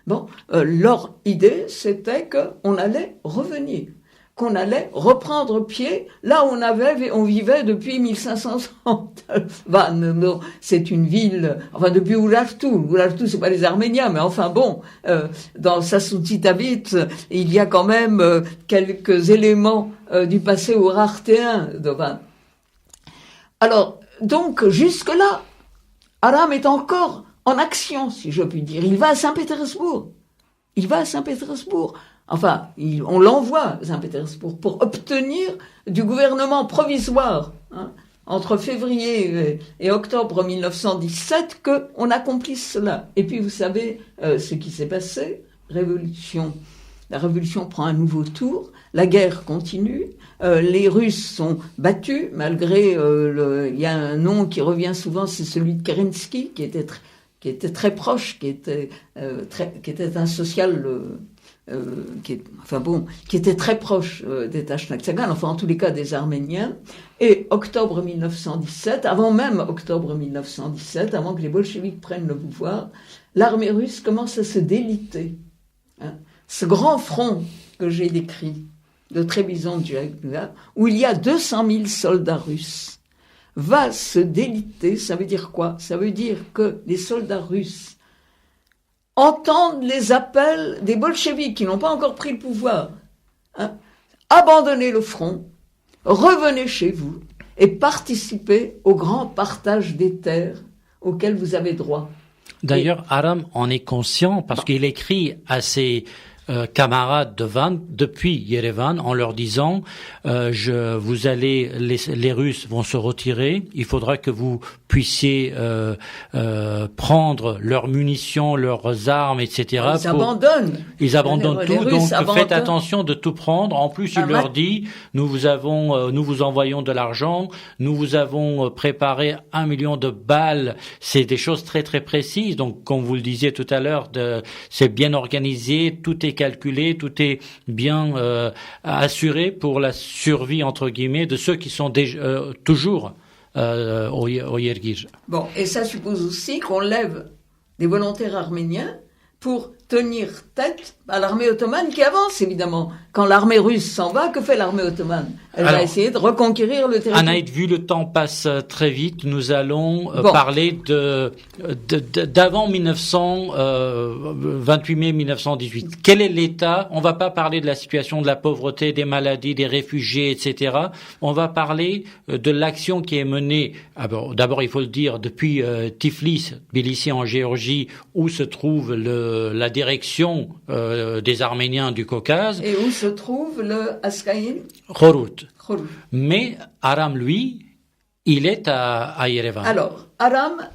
Bon, leur idée, c'était qu'on allait revenir, qu'on allait reprendre pied là où on vivait depuis 1560. Van, c'est une ville, enfin depuis Urartu, c'est pas les Arméniens, mais enfin bon, dans Sassoutitavit, il y a quand même quelques éléments du passé urartéen de Van. Alors, donc, jusque-là, Aram est encore en action, si je puis dire. Il va à Saint-Pétersbourg. Enfin, on l'envoie à Saint-Pétersbourg pour obtenir du gouvernement provisoire, entre février et octobre 1917, qu'on accomplisse cela. Et puis, vous savez ce qui s'est passé. La révolution prend un nouveau tour. La guerre continue. Les Russes sont battus, malgré... il y a un nom qui revient souvent, c'est celui de Kerensky, qui était très proche, qui était un social... qui était très proche des Tachnaksagan, enfin en tous les cas des Arméniens. Et octobre 1917, avant que les bolcheviks prennent le pouvoir, l'armée russe commence à se déliter. Ce grand front que j'ai décrit, de Trébizond-Djagna, où il y a 200 000 soldats russes, va se déliter. Ça veut dire quoi? Ça veut dire que les soldats russes entendent les appels des bolcheviks qui n'ont pas encore pris le pouvoir. Abandonnez le front, revenez chez vous et participez au grand partage des terres auquel vous avez droit. D'ailleurs, Aram en est conscient parce qu'il écrit à ses camarades de Van depuis Yerevan en leur disant les Russes vont se retirer, il faudra que vous puissiez prendre leurs munitions, leurs armes, etc. Ils abandonnent tout, donc faites attention de tout prendre. En plus, il leur dit, nous vous envoyons de l'argent, nous vous avons préparé 1 million de balles. C'est des choses très très précises. Donc, comme vous le disiez tout à l'heure, c'est bien organisé, tout est calculé, tout est bien assuré pour la survie entre guillemets de ceux qui sont toujours au Yergij. Bon, et ça suppose aussi qu'on lève des volontaires arméniens pour tenir tête à l'armée ottomane qui avance, évidemment. Quand l'armée russe s'en va, que fait l'armée ottomane? Elle va essayer de reconquérir le territoire. Anaïd, vu le temps passe très vite, nous allons parler d'avant 28 mai 1918. Quel est l'état? On va pas parler de la situation de la pauvreté, des maladies, des réfugiés, etc. On va parler de l'action qui est menée, d'abord il faut le dire, depuis Tiflis, Tbilissi en Géorgie, où se trouve la direction des Arméniens du Caucase. Et où se trouve le Askaïn? Khorut. Mais Aram, lui, il est à Yerevan. Alors, Aram,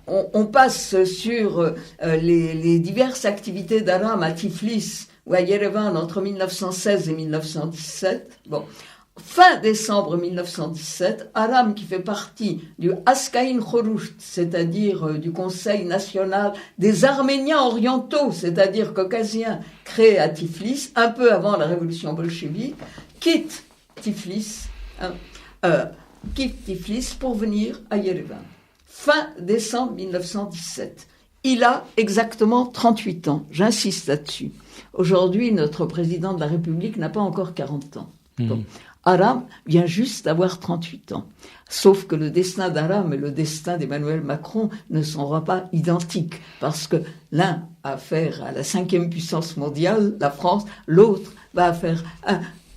on passe sur les diverses activités d'Aram à Tiflis ou à Yerevan entre 1916 et 1917. Bon. Fin décembre 1917, Aram, qui fait partie du Askaïn Khorut, c'est-à-dire du Conseil national des Arméniens orientaux, c'est-à-dire caucasiens, créé à Tiflis, un peu avant la révolution bolchevique, quitte Tiflis pour venir à Yerevan. Fin décembre 1917. Il a exactement 38 ans, j'insiste là-dessus. Aujourd'hui, notre président de la République n'a pas encore 40 ans. Bon. Aram vient juste d'avoir 38 ans. Sauf que le destin d'Aram et le destin d'Emmanuel Macron ne seront pas identiques, parce que l'un a affaire à la 5e puissance mondiale, la France, l'autre va faire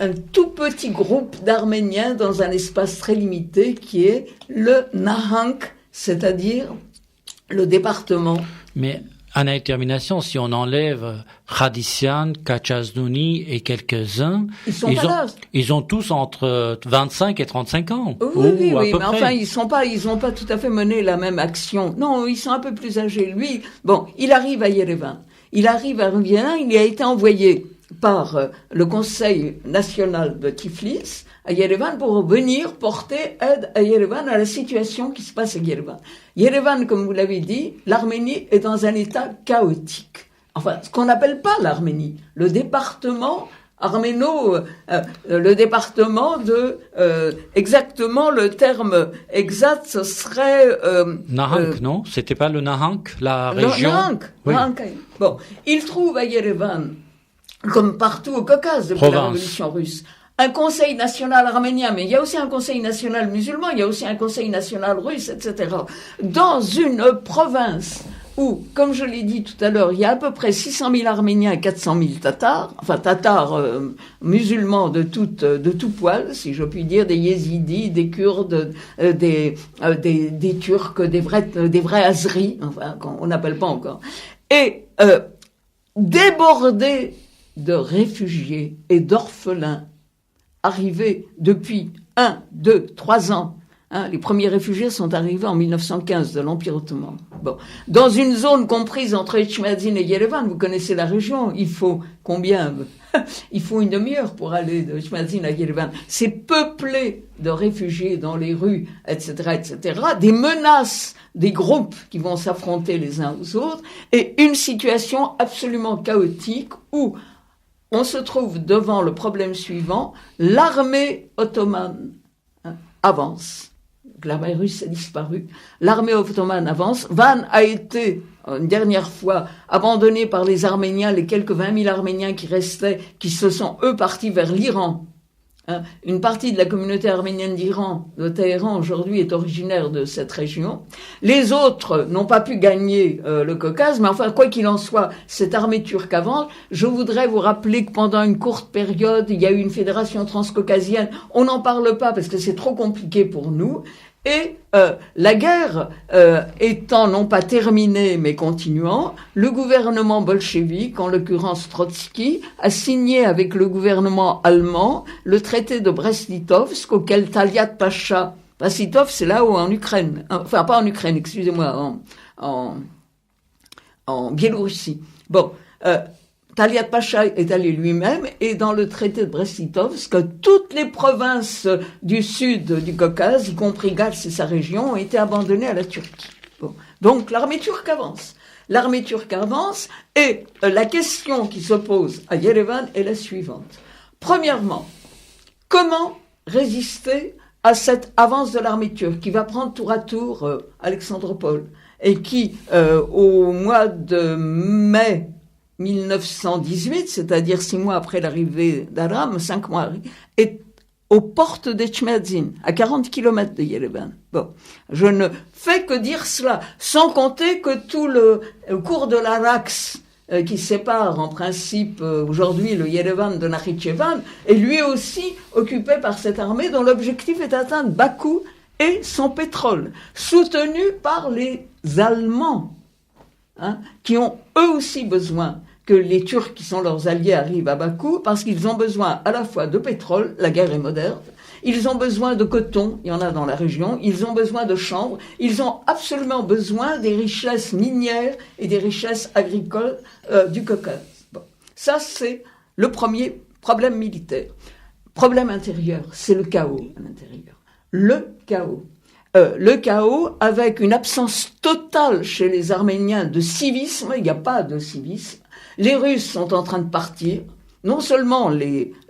un tout petit groupe d'Arméniens dans un espace très limité qui est le Nahank, c'est-à-dire le département. Mais en termination, si on enlève Khadisian, Kachaznouni et quelques-uns, ils ont tous entre 25 et 35 ans. Oui, mais enfin, ils n'ont pas tout à fait mené la même action. Non, ils sont un peu plus âgés. Lui, il arrive à Yerevan. Il a été envoyé par le Conseil national de Tiflis à Yerevan pour venir porter aide à Yerevan, à la situation qui se passe à Yerevan. Yerevan, comme vous l'avez dit, l'Arménie est dans un état chaotique. enfin, ce qu'on n'appelle pas l'Arménie, le département le département de, exactement le terme exact, ce serait... Nahank, non? C'était pas le Nahank, la région? Oui. Nahank. Bon, il trouve à Yerevan, comme partout au Caucase depuis la Révolution russe, un conseil national arménien, mais il y a aussi un conseil national musulman, il y a aussi un conseil national russe, etc. Dans une province où, comme je l'ai dit tout à l'heure, il y a à peu près 600 000 Arméniens et 400 000 Tatars, enfin Tatars musulmans de tout poil, si je puis dire, des Yézidis, des Kurdes, des Turcs, des vrais Azeris, enfin on n'appelle pas encore, et débordés de réfugiés et d'orphelins arrivés depuis 1, 2, 3 ans. Les premiers réfugiés sont arrivés en 1915 de l'Empire ottoman. Bon, dans une zone comprise entre Etchmiadzin et Yerevan, vous connaissez la région, il faut combien? Il faut une demi-heure pour aller de Etchmiadzin à Yerevan. C'est peuplé de réfugiés dans les rues, etc., etc., des menaces des groupes qui vont s'affronter les uns aux autres, et une situation absolument chaotique où on se trouve devant le problème suivant, l'armée ottomane avance. L'armée russe a disparu. L'armée ottomane avance. Van a été, une dernière fois, abandonné par les Arméniens, les quelques 20 000 Arméniens qui restaient, qui se sont, eux, partis vers l'Iran. Une partie de la communauté arménienne d'Iran, de Téhéran, aujourd'hui, est originaire de cette région. Les autres n'ont pas pu gagner le Caucase, mais enfin, quoi qu'il en soit, cette armée turque avance. Je voudrais vous rappeler que pendant une courte période, il y a eu une fédération transcaucasienne. On n'en parle pas parce que c'est trop compliqué pour nous. Et la guerre étant non pas terminée mais continuant, le gouvernement bolchevique, en l'occurrence Trotsky, a signé avec le gouvernement allemand le traité de Brest-Litovsk auquel Taliat Pacha, Brest-Litovsk c'est là-haut en Ukraine, enfin pas en Ukraine, excusez-moi, en Biélorussie. Bon, Taliat Pacha est allé lui-même, et dans le traité de Brest-Litovsk, toutes les provinces du sud du Caucase, y compris Gals et sa région, ont été abandonnées à la Turquie. Bon. Donc l'armée turque avance. L'armée turque avance, et la question qui se pose à Yerevan est la suivante. Premièrement, comment résister à cette avance de l'armée turque qui va prendre tour à tour Alexandropol, et qui, au mois de mai 1918, c'est-à-dire 6 mois après l'arrivée d'Aram, 5 mois, est aux portes d'Etchmiadzin, à 40 kilomètres de Yerevan. Bon, je ne fais que dire cela, sans compter que tout le cours de l'Arax, qui sépare en principe aujourd'hui le Yerevan de Nakhichevan, est lui aussi occupé par cette armée dont l'objectif est d'atteindre Bakou et son pétrole, soutenu par les Allemands, qui ont eux aussi besoin que les Turcs, qui sont leurs alliés, arrivent à Bakou, parce qu'ils ont besoin à la fois de pétrole, la guerre est moderne, ils ont besoin de coton, il y en a dans la région, ils ont besoin de chanvre, ils ont absolument besoin des richesses minières et des richesses agricoles du Caucase. Bon. Ça, c'est le premier problème militaire. Problème intérieur, c'est le chaos à l'intérieur. Le chaos avec une absence totale chez les Arméniens de civisme, il n'y a pas de civisme. Les Russes sont en train de partir, non seulement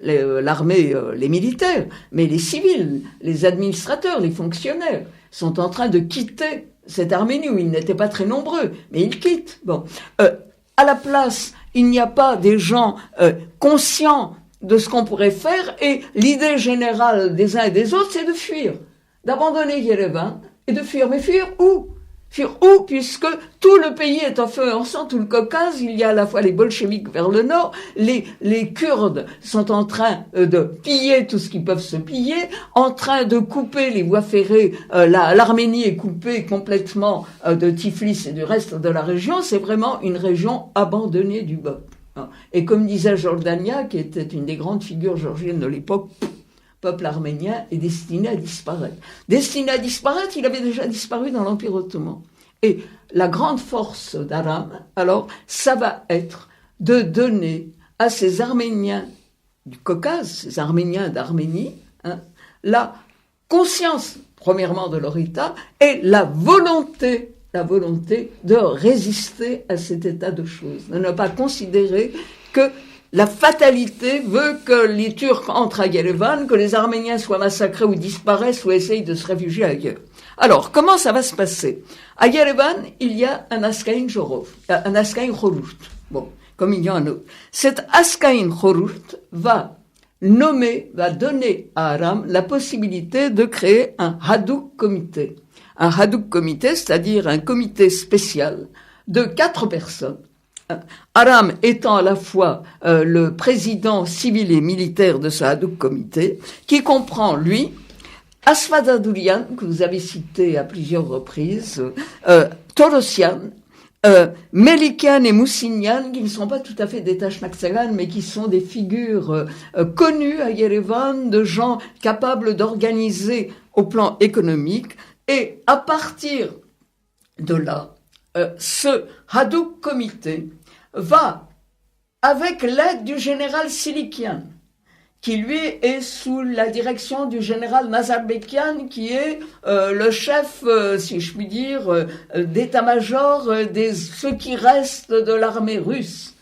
l'armée, les militaires, mais les civils, les administrateurs, les fonctionnaires sont en train de quitter cette Arménie où ils n'étaient pas très nombreux, mais ils quittent. Bon, à la place, il n'y a pas des gens conscients de ce qu'on pourrait faire, et l'idée générale des uns et des autres, c'est de fuir, d'abandonner Yerevan et de fuir. Mais fuir où ? Fuir où, puisque tout le pays est en feu et en sang, tout le Caucase, il y a à la fois les bolcheviks vers le nord, les Kurdes sont en train de piller tout ce qu'ils peuvent se piller, en train de couper les voies ferrées, l'Arménie est coupée complètement de Tiflis et du reste de la région, c'est vraiment une région abandonnée du peuple. Et comme disait Jordania, qui était une des grandes figures géorgiennes de l'époque, peuple arménien est destiné à disparaître. Destiné à disparaître, il avait déjà disparu dans l'Empire ottoman. Et la grande force d'Aram, alors, ça va être de donner à ces Arméniens du Caucase, ces Arméniens d'Arménie, la conscience, premièrement, de leur État, et la volonté la volonté de résister à cet état de choses, de ne pas considérer que la fatalité veut que les Turcs entrent à Yerevan, que les Arméniens soient massacrés ou disparaissent ou essayent de se réfugier ailleurs. Alors, comment ça va se passer? À Yerevan, il y a un Askaïn Khorurt. Bon, comme il y a un autre. Cet Askaïn Khorurt va donner à Aram la possibilité de créer un Hadouk comité. Un Hadouk comité, c'est-à-dire un comité spécial de 4 personnes. Aram étant à la fois le président civil et militaire de ce Hadouk comité, qui comprend, lui, Asfadadoulian, que vous avez cité à plusieurs reprises, Torosian, Melikian et Moussinian, qui ne sont pas tout à fait des Tashnaktsagan, mais qui sont des figures connues à Yerevan, de gens capables d'organiser au plan économique. Et à partir de là, ce Hadouk comité va, avec l'aide du général Silikian, qui lui est sous la direction du général Nazarbekian, qui est le chef, si je puis dire, d'état-major de ceux qui restent de l'armée russe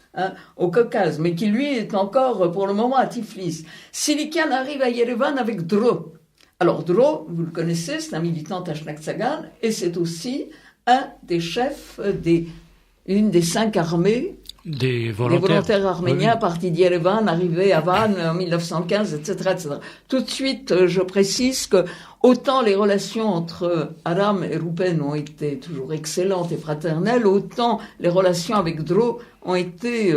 au Caucase, mais qui lui est encore pour le moment à Tiflis. Silikian arrive à Yerevan avec Dro. Alors Dro, vous le connaissez, c'est un militant Tashnaktsagan, et c'est aussi un des chefs une des 5 armées des volontaires arméniens, oui. Partis d'Yerevan, arrivés à Van en 1915, etc., etc. Tout de suite, je précise que autant les relations entre Aram et Roupen ont été toujours excellentes et fraternelles, autant les relations avec Dro ont été,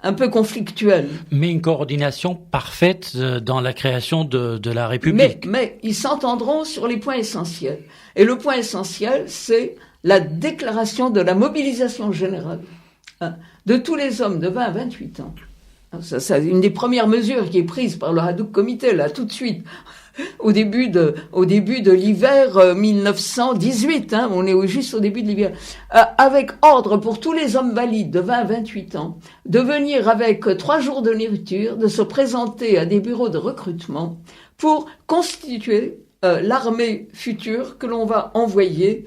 un peu conflictuelles. Mais une coordination parfaite dans la création de la République. Mais ils s'entendront sur les points essentiels. Et le point essentiel, c'est la déclaration de la mobilisation générale de tous les hommes de 20 à 28 ans. Ça, une des premières mesures qui est prise par le Hadouk Comité, là, tout de suite, au début de l'hiver 1918, on est juste au début de l'hiver, avec ordre pour tous les hommes valides de 20 à 28 ans de venir avec 3 jours de nourriture, de se présenter à des bureaux de recrutement pour constituer l'armée future que l'on va envoyer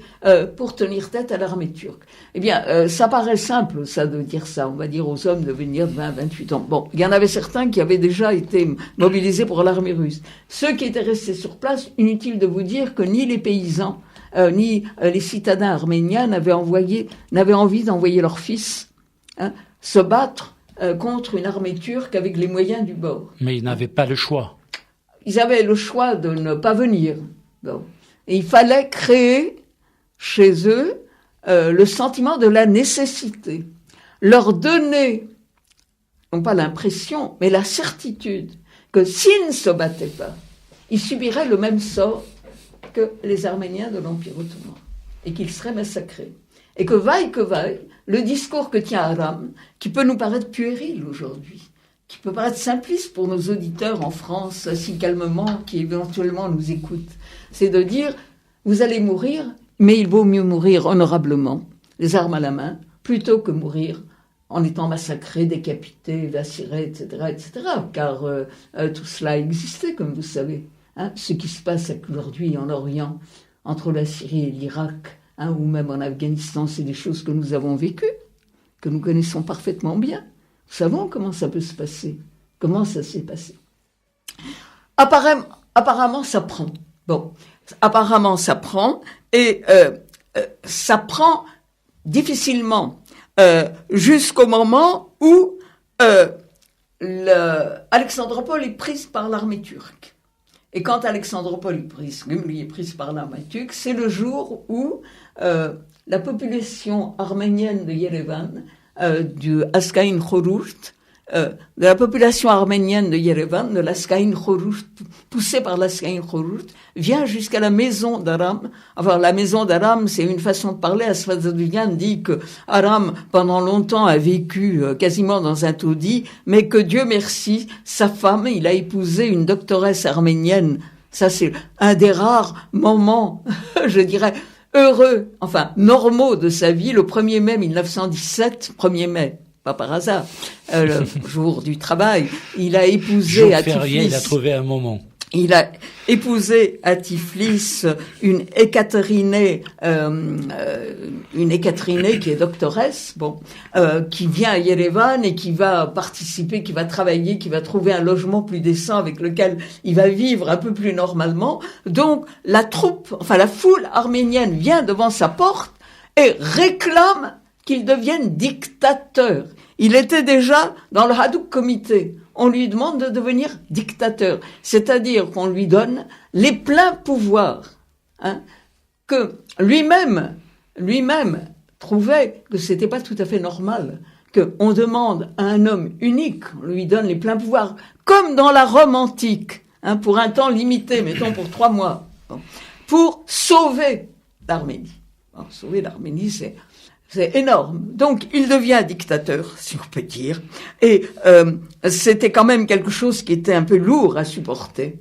pour tenir tête à l'armée turque. Eh bien, ça paraît simple, ça, de dire ça. On va dire aux hommes de venir de 20 à 28 ans. Bon, il y en avait certains qui avaient déjà été mobilisés pour l'armée russe. Ceux qui étaient restés sur place, inutile de vous dire que ni les paysans, ni les citadins arméniens n'avaient envie d'envoyer leurs fils se battre contre une armée turque avec les moyens du bord. Mais ils n'avaient pas le choix. Ils avaient le choix de ne pas venir. Bon. Et il fallait créer chez eux le sentiment de la nécessité. Leur donner, non pas l'impression, mais la certitude que s'ils ne se battaient pas, ils subiraient le même sort que les Arméniens de l'Empire ottoman et qu'ils seraient massacrés. Et que vaille, le discours que tient Aram, qui peut nous paraître puéril aujourd'hui, qui peut paraître simpliste pour nos auditeurs en France, si calmement, qui éventuellement nous écoutent, c'est de dire, vous allez mourir, mais il vaut mieux mourir honorablement, les armes à la main, plutôt que mourir en étant massacré, décapité, lacéré, etc., etc., car tout cela existait, comme vous savez. Ce qui se passe aujourd'hui en Orient, entre la Syrie et l'Irak, ou même en Afghanistan, c'est des choses que nous avons vécues, que nous connaissons parfaitement bien. Nous savons comment ça peut se passer, comment ça s'est passé. Apparemment, ça prend. Bon, apparemment, ça prend, et ça prend difficilement jusqu'au moment où Alexandropole est prise par l'armée turque. Et quand Alexandropole est prise par l'armée turque, c'est le jour où la population arménienne de Yerevan, du Askaïn Khorurt, de la population arménienne de Yerevan, de l'Askaïn Khorurt, poussée par l'Askaïn Khorurt, vient jusqu'à la maison d'Aram. Enfin, la maison d'Aram, c'est une façon de parler. Asfadoulian dit que Aram, pendant longtemps, a vécu quasiment dans un taudis, mais que Dieu merci, sa femme, il a épousé une doctoresse arménienne. Ça, c'est un des rares moments, je dirais, heureux, enfin, normaux de sa vie, le 1er mai 1917, 1er mai, pas par hasard, le jour du travail, il a épousé à Tiflis. Il a trouvé un moment. Il a épousé à Tiflis une Ekatérinée qui est doctoresse, qui vient à Yerevan et qui va participer, qui va travailler, qui va trouver un logement plus décent avec lequel il va vivre un peu plus normalement. Donc la foule arménienne vient devant sa porte et réclame qu'il devienne dictateur. Il était déjà dans le Hadouk Comité. On lui demande de devenir dictateur, c'est-à-dire qu'on lui donne les pleins pouvoirs, que lui-même trouvait que c'était pas tout à fait normal, qu'on demande à un homme unique, on lui donne les pleins pouvoirs, comme dans la Rome antique, pour un temps limité, mettons pour 3 mois, pour sauver l'Arménie. Sauver l'Arménie, c'est énorme. Donc, il devient dictateur, si on peut dire. Et c'était quand même quelque chose qui était un peu lourd à supporter,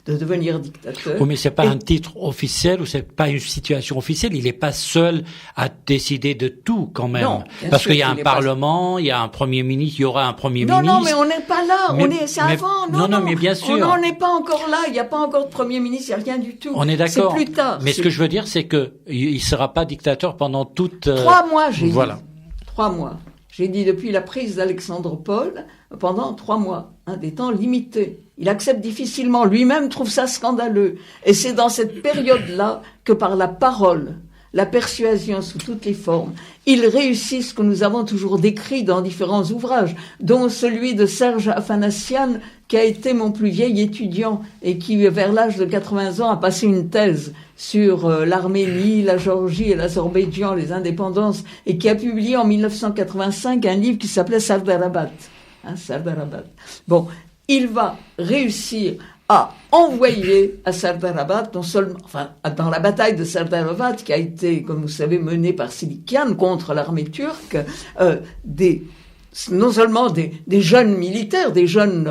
de devenir dictateur. Oui, mais c'est pas un titre officiel ou c'est pas une situation officielle. Il n'est pas seul à décider de tout, quand même. Non, parce qu'il y a un parlement, il y a un premier ministre, il y aura un premier ministre. Non, mais on n'est pas là. C'est avant. Non, mais bien sûr. On n'en est pas encore là. Il n'y a pas encore de premier ministre. Il n'y a rien du tout. On est d'accord. C'est plus tard. Mais ce que je veux dire, c'est que il sera pas dictateur pendant toute. 3 mois, j'ai dit. Voilà. 3 mois. J'ai dit depuis la prise d'Alexandropol, pendant 3 mois, des temps limités. Il accepte difficilement, lui-même trouve ça scandaleux. Et c'est dans cette période-là que par la parole, la persuasion sous toutes les formes, il réussit ce que nous avons toujours décrit dans différents ouvrages, dont celui de Serge Afanassian, qui a été mon plus vieil étudiant et qui, vers l'âge de 80 ans, a passé une thèse sur l'Arménie, la Géorgie et l'Azerbaïdjan, les indépendances, et qui a publié en 1985 un livre qui s'appelait Sardarabat. Sardarabat. Bon, il va réussir à envoyer à Sardarabat, non seulement, dans la bataille de Sardarabat, qui a été, comme vous savez, menée par Silikian contre l'armée turque, non seulement des jeunes militaires, des jeunes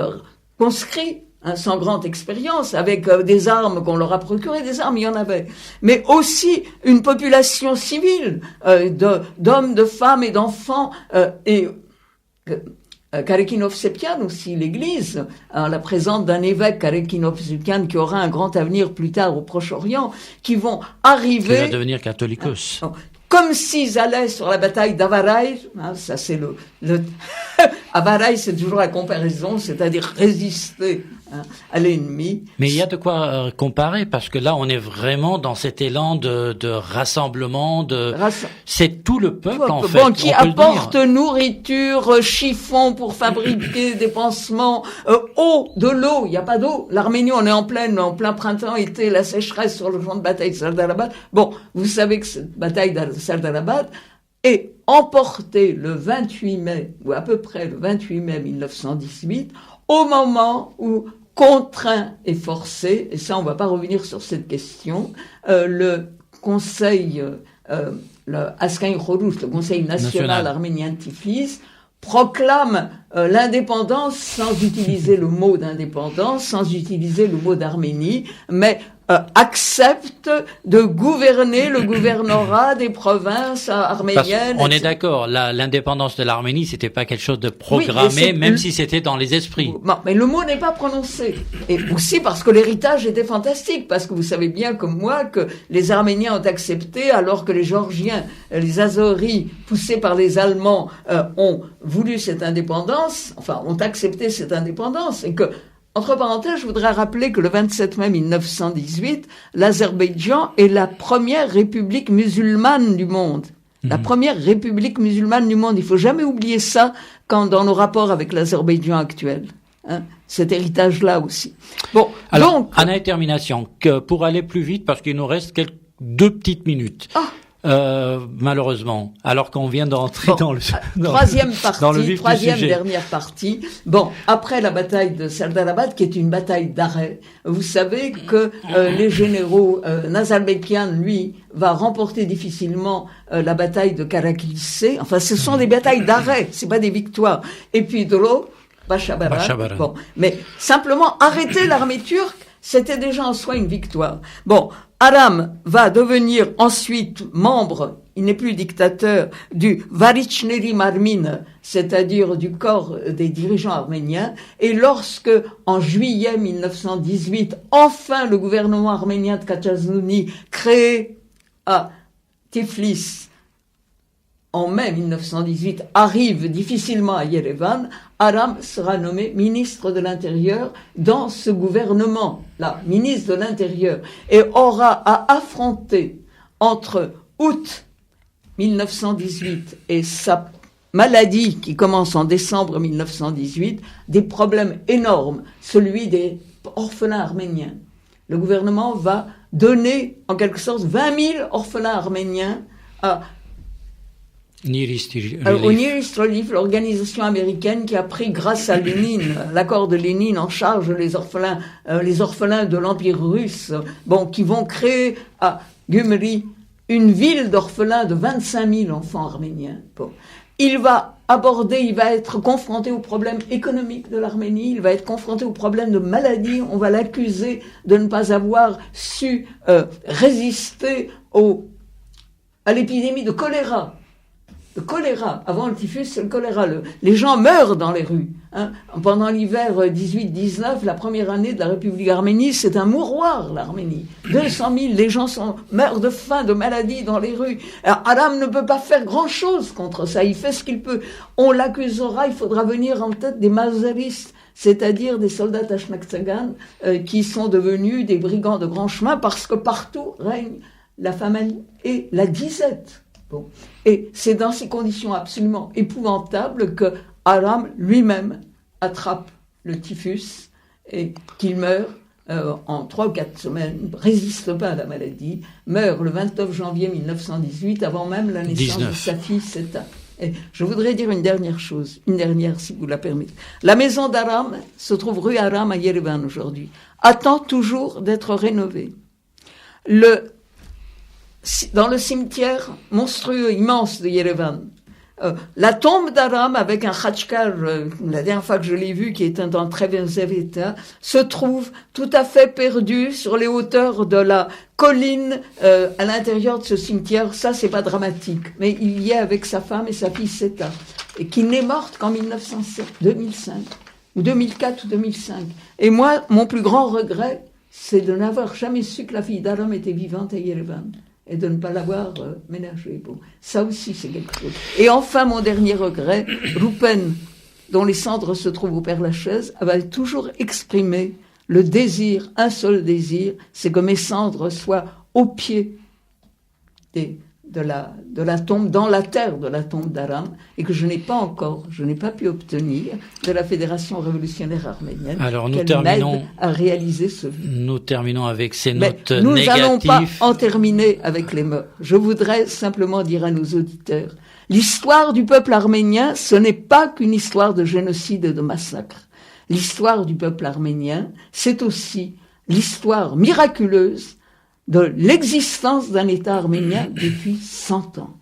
conscrits, sans grande expérience, avec des armes qu'on leur a procurées, des armes, il y en avait, mais aussi une population civile, d'hommes, de femmes et d'enfants, Karekinov-Sepian aussi, l'église, la présence d'un évêque Karekinov-Sepian qui aura un grand avenir plus tard au Proche-Orient, qui vont arriver... Qui va devenir catholicos. Comme s'ils allaient sur la bataille d'Avarai, ça c'est Avarai, c'est toujours la comparaison, c'est-à-dire résister à l'ennemi. Mais il y a de quoi comparer, parce que là, on est vraiment dans cet élan de rassemblement, c'est tout le peuple, en fait. Qui apporte nourriture, chiffon pour fabriquer des pansements, de l'eau, il n'y a pas d'eau. L'Arménie, on est en plein printemps, été, la sécheresse sur le champ de bataille de Sardarabat. Bon, vous savez que cette bataille de Sardarabat est emportée le 28 mai, ou à peu près le 28 mai 1918, au moment où, contraint et forcé, et ça on ne va pas revenir sur cette question, le Conseil, le Askaï Khorouch, le Conseil national arménien de Tiflis, proclame l'indépendance sans utiliser le mot d'indépendance, sans utiliser le mot d'Arménie, mais accepte de gouverner le gouvernorat des provinces arméniennes. On est d'accord, l'indépendance de l'Arménie, c'était pas quelque chose de programmé, même si c'était dans les esprits. Non, mais le mot n'est pas prononcé. Et aussi parce que l'héritage était fantastique, parce que vous savez bien comme moi que les Arméniens ont accepté, alors que les Géorgiens, les Azoris, poussés par les Allemands, ont voulu cette indépendance, ont accepté cette indépendance, et que entre parenthèses, je voudrais rappeler que le 27 mai 1918, l'Azerbaïdjan est la première république musulmane du monde. La première république musulmane du monde. Il faut jamais oublier ça dans nos rapports avec l'Azerbaïdjan actuel. Cet héritage-là aussi. Bon, alors, donc... Anna et termination, pour aller plus vite, parce qu'il nous reste 2 petites minutes. Malheureusement, alors qu'on vient d'entrer dans le troisième dernière partie. Bon, après la bataille de Sardarabat, qui est une bataille d'arrêt, vous savez que les généraux Nazarbekian, lui, va remporter difficilement la bataille de Karaklissé. Enfin, ce sont des batailles d'arrêt, c'est pas des victoires. Et puis Bachabaran. Bon, mais simplement arrêter l'armée turque, c'était déjà en soi une victoire. Bon. Aram va devenir ensuite membre, il n'est plus dictateur, du Varitchneri Marmin, c'est-à-dire du corps des dirigeants arméniens. Et lorsque, en juillet 1918, enfin le gouvernement arménien de Kachaznouni, créé à Tiflis, en mai 1918, arrive difficilement à Yerevan, Aram sera nommé ministre de l'Intérieur dans ce gouvernement-là, ministre de l'Intérieur, et aura à affronter entre août 1918 et sa maladie qui commence en décembre 1918, des problèmes énormes, celui des orphelins arméniens. Le gouvernement va donner en quelque sorte 20 000 orphelins arméniens au Nearest Relief, l'organisation américaine qui a pris, grâce à Lénine, l'accord de Lénine, en charge les orphelins de l'Empire russe, qui vont créer à Gümri une ville d'orphelins de 25 000 enfants arméniens. Il va être confronté aux problèmes économiques de l'Arménie, il va être confronté aux problèmes de maladie, on va l'accuser de ne pas avoir su résister à l'épidémie de choléra. Le choléra, avant le typhus, c'est le choléra. Les gens meurent dans les rues. Pendant l'hiver 18-19, la première année de la République arménie, c'est un mouroir, l'Arménie. 200 000, les gens meurent de faim, de maladie dans les rues. Alors, Aram ne peut pas faire grand-chose contre ça. Il fait ce qu'il peut. On l'accusera, il faudra venir en tête des mazaristes, c'est-à-dire des soldats Tachnaktsagan, qui sont devenus des brigands de grand chemin parce que partout règne la famine et la disette. Et c'est dans ces conditions absolument épouvantables que Aram lui-même attrape le typhus et qu'il meurt en 3 ou 4 semaines, ne résiste pas à la maladie, meurt le 29 janvier 1918 avant même la naissance de sa fille Seta. Et je voudrais dire une dernière chose, si vous la permettez. La maison d'Aram se trouve rue Aram à Yerevan aujourd'hui, attend toujours d'être rénovée. Dans le cimetière monstrueux, immense de Yerevan, la tombe d'Aram avec un khachkar, la dernière fois que je l'ai vu, qui est dans très bien état, se trouve tout à fait perdu sur les hauteurs de la colline à l'intérieur de ce cimetière. Ça, c'est pas dramatique, mais il y est avec sa femme et sa fille Seta, et qui n'est morte qu'en 2005, ou 2004 ou 2005. Et moi, mon plus grand regret, c'est de n'avoir jamais su que la fille d'Aram était vivante à Yerevan. Et de ne pas l'avoir ménagé. Ça aussi, c'est quelque chose. Et enfin, mon dernier regret, Roupen, dont les cendres se trouvent au Père-Lachaise, avait toujours exprimé le désir, un seul désir, c'est que mes cendres soient au pied de la tombe, dans la terre de la tombe d'Aram, et que je n'ai pas pu obtenir de la Fédération révolutionnaire arménienne qu'elle m'aide à réaliser ce vœu. Nous terminons avec ces notes négatives. Nous n'allons pas en terminer avec les mots. Je voudrais simplement dire à nos auditeurs, l'histoire du peuple arménien, ce n'est pas qu'une histoire de génocide et de massacre. L'histoire du peuple arménien, c'est aussi l'histoire miraculeuse de l'existence d'un État arménien depuis 100 ans.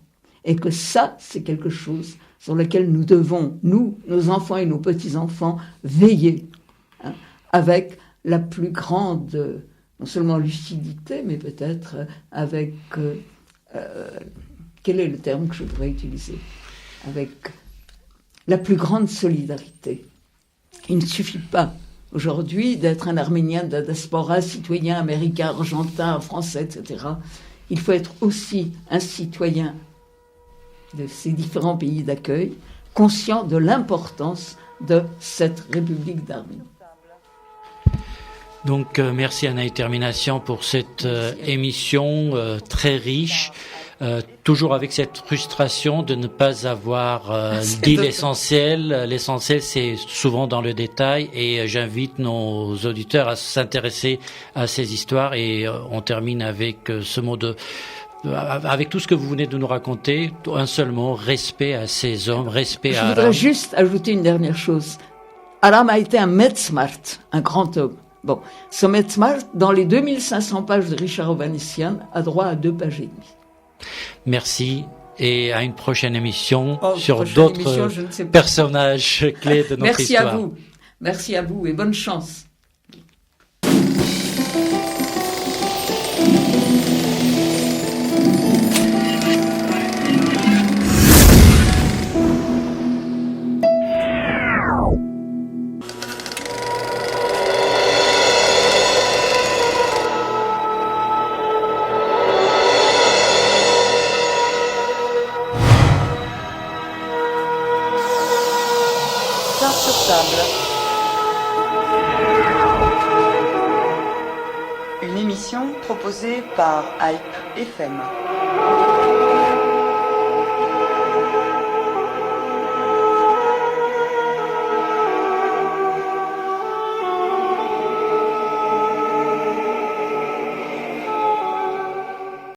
Et que ça, c'est quelque chose sur lequel nous devons, nous, nos enfants et nos petits-enfants, veiller, avec la plus grande, non seulement lucidité, mais peut-être avec, quel est le terme que je pourrais utiliser, avec la plus grande solidarité. Il ne suffit pas aujourd'hui d'être un Arménien de la diaspora, citoyen américain, argentin, français, etc. Il faut être aussi un citoyen de ces différents pays d'accueil, conscient de l'importance de cette République d'Arménie. Donc merci Anaï Termination pour cette émission très riche. Toujours avec cette frustration de ne pas avoir dit l'essentiel. L'essentiel, c'est souvent dans le détail, et j'invite nos auditeurs à s'intéresser à ces histoires. Et on termine avec ce mot avec tout ce que vous venez de nous raconter, un seul mot: respect à ces hommes, respect à Aram. Je voudrais juste ajouter une dernière chose. Aram a été un Metzmart, un grand homme. Ce Metzmart, dans les 2500 pages de Richard Ovanessian, a droit à 2 pages et demie. Merci, et à une prochaine émission sur d'autres personnages clés de notre histoire. Merci à vous et bonne chance. Cartes sur table. Une émission proposée par Hype FM.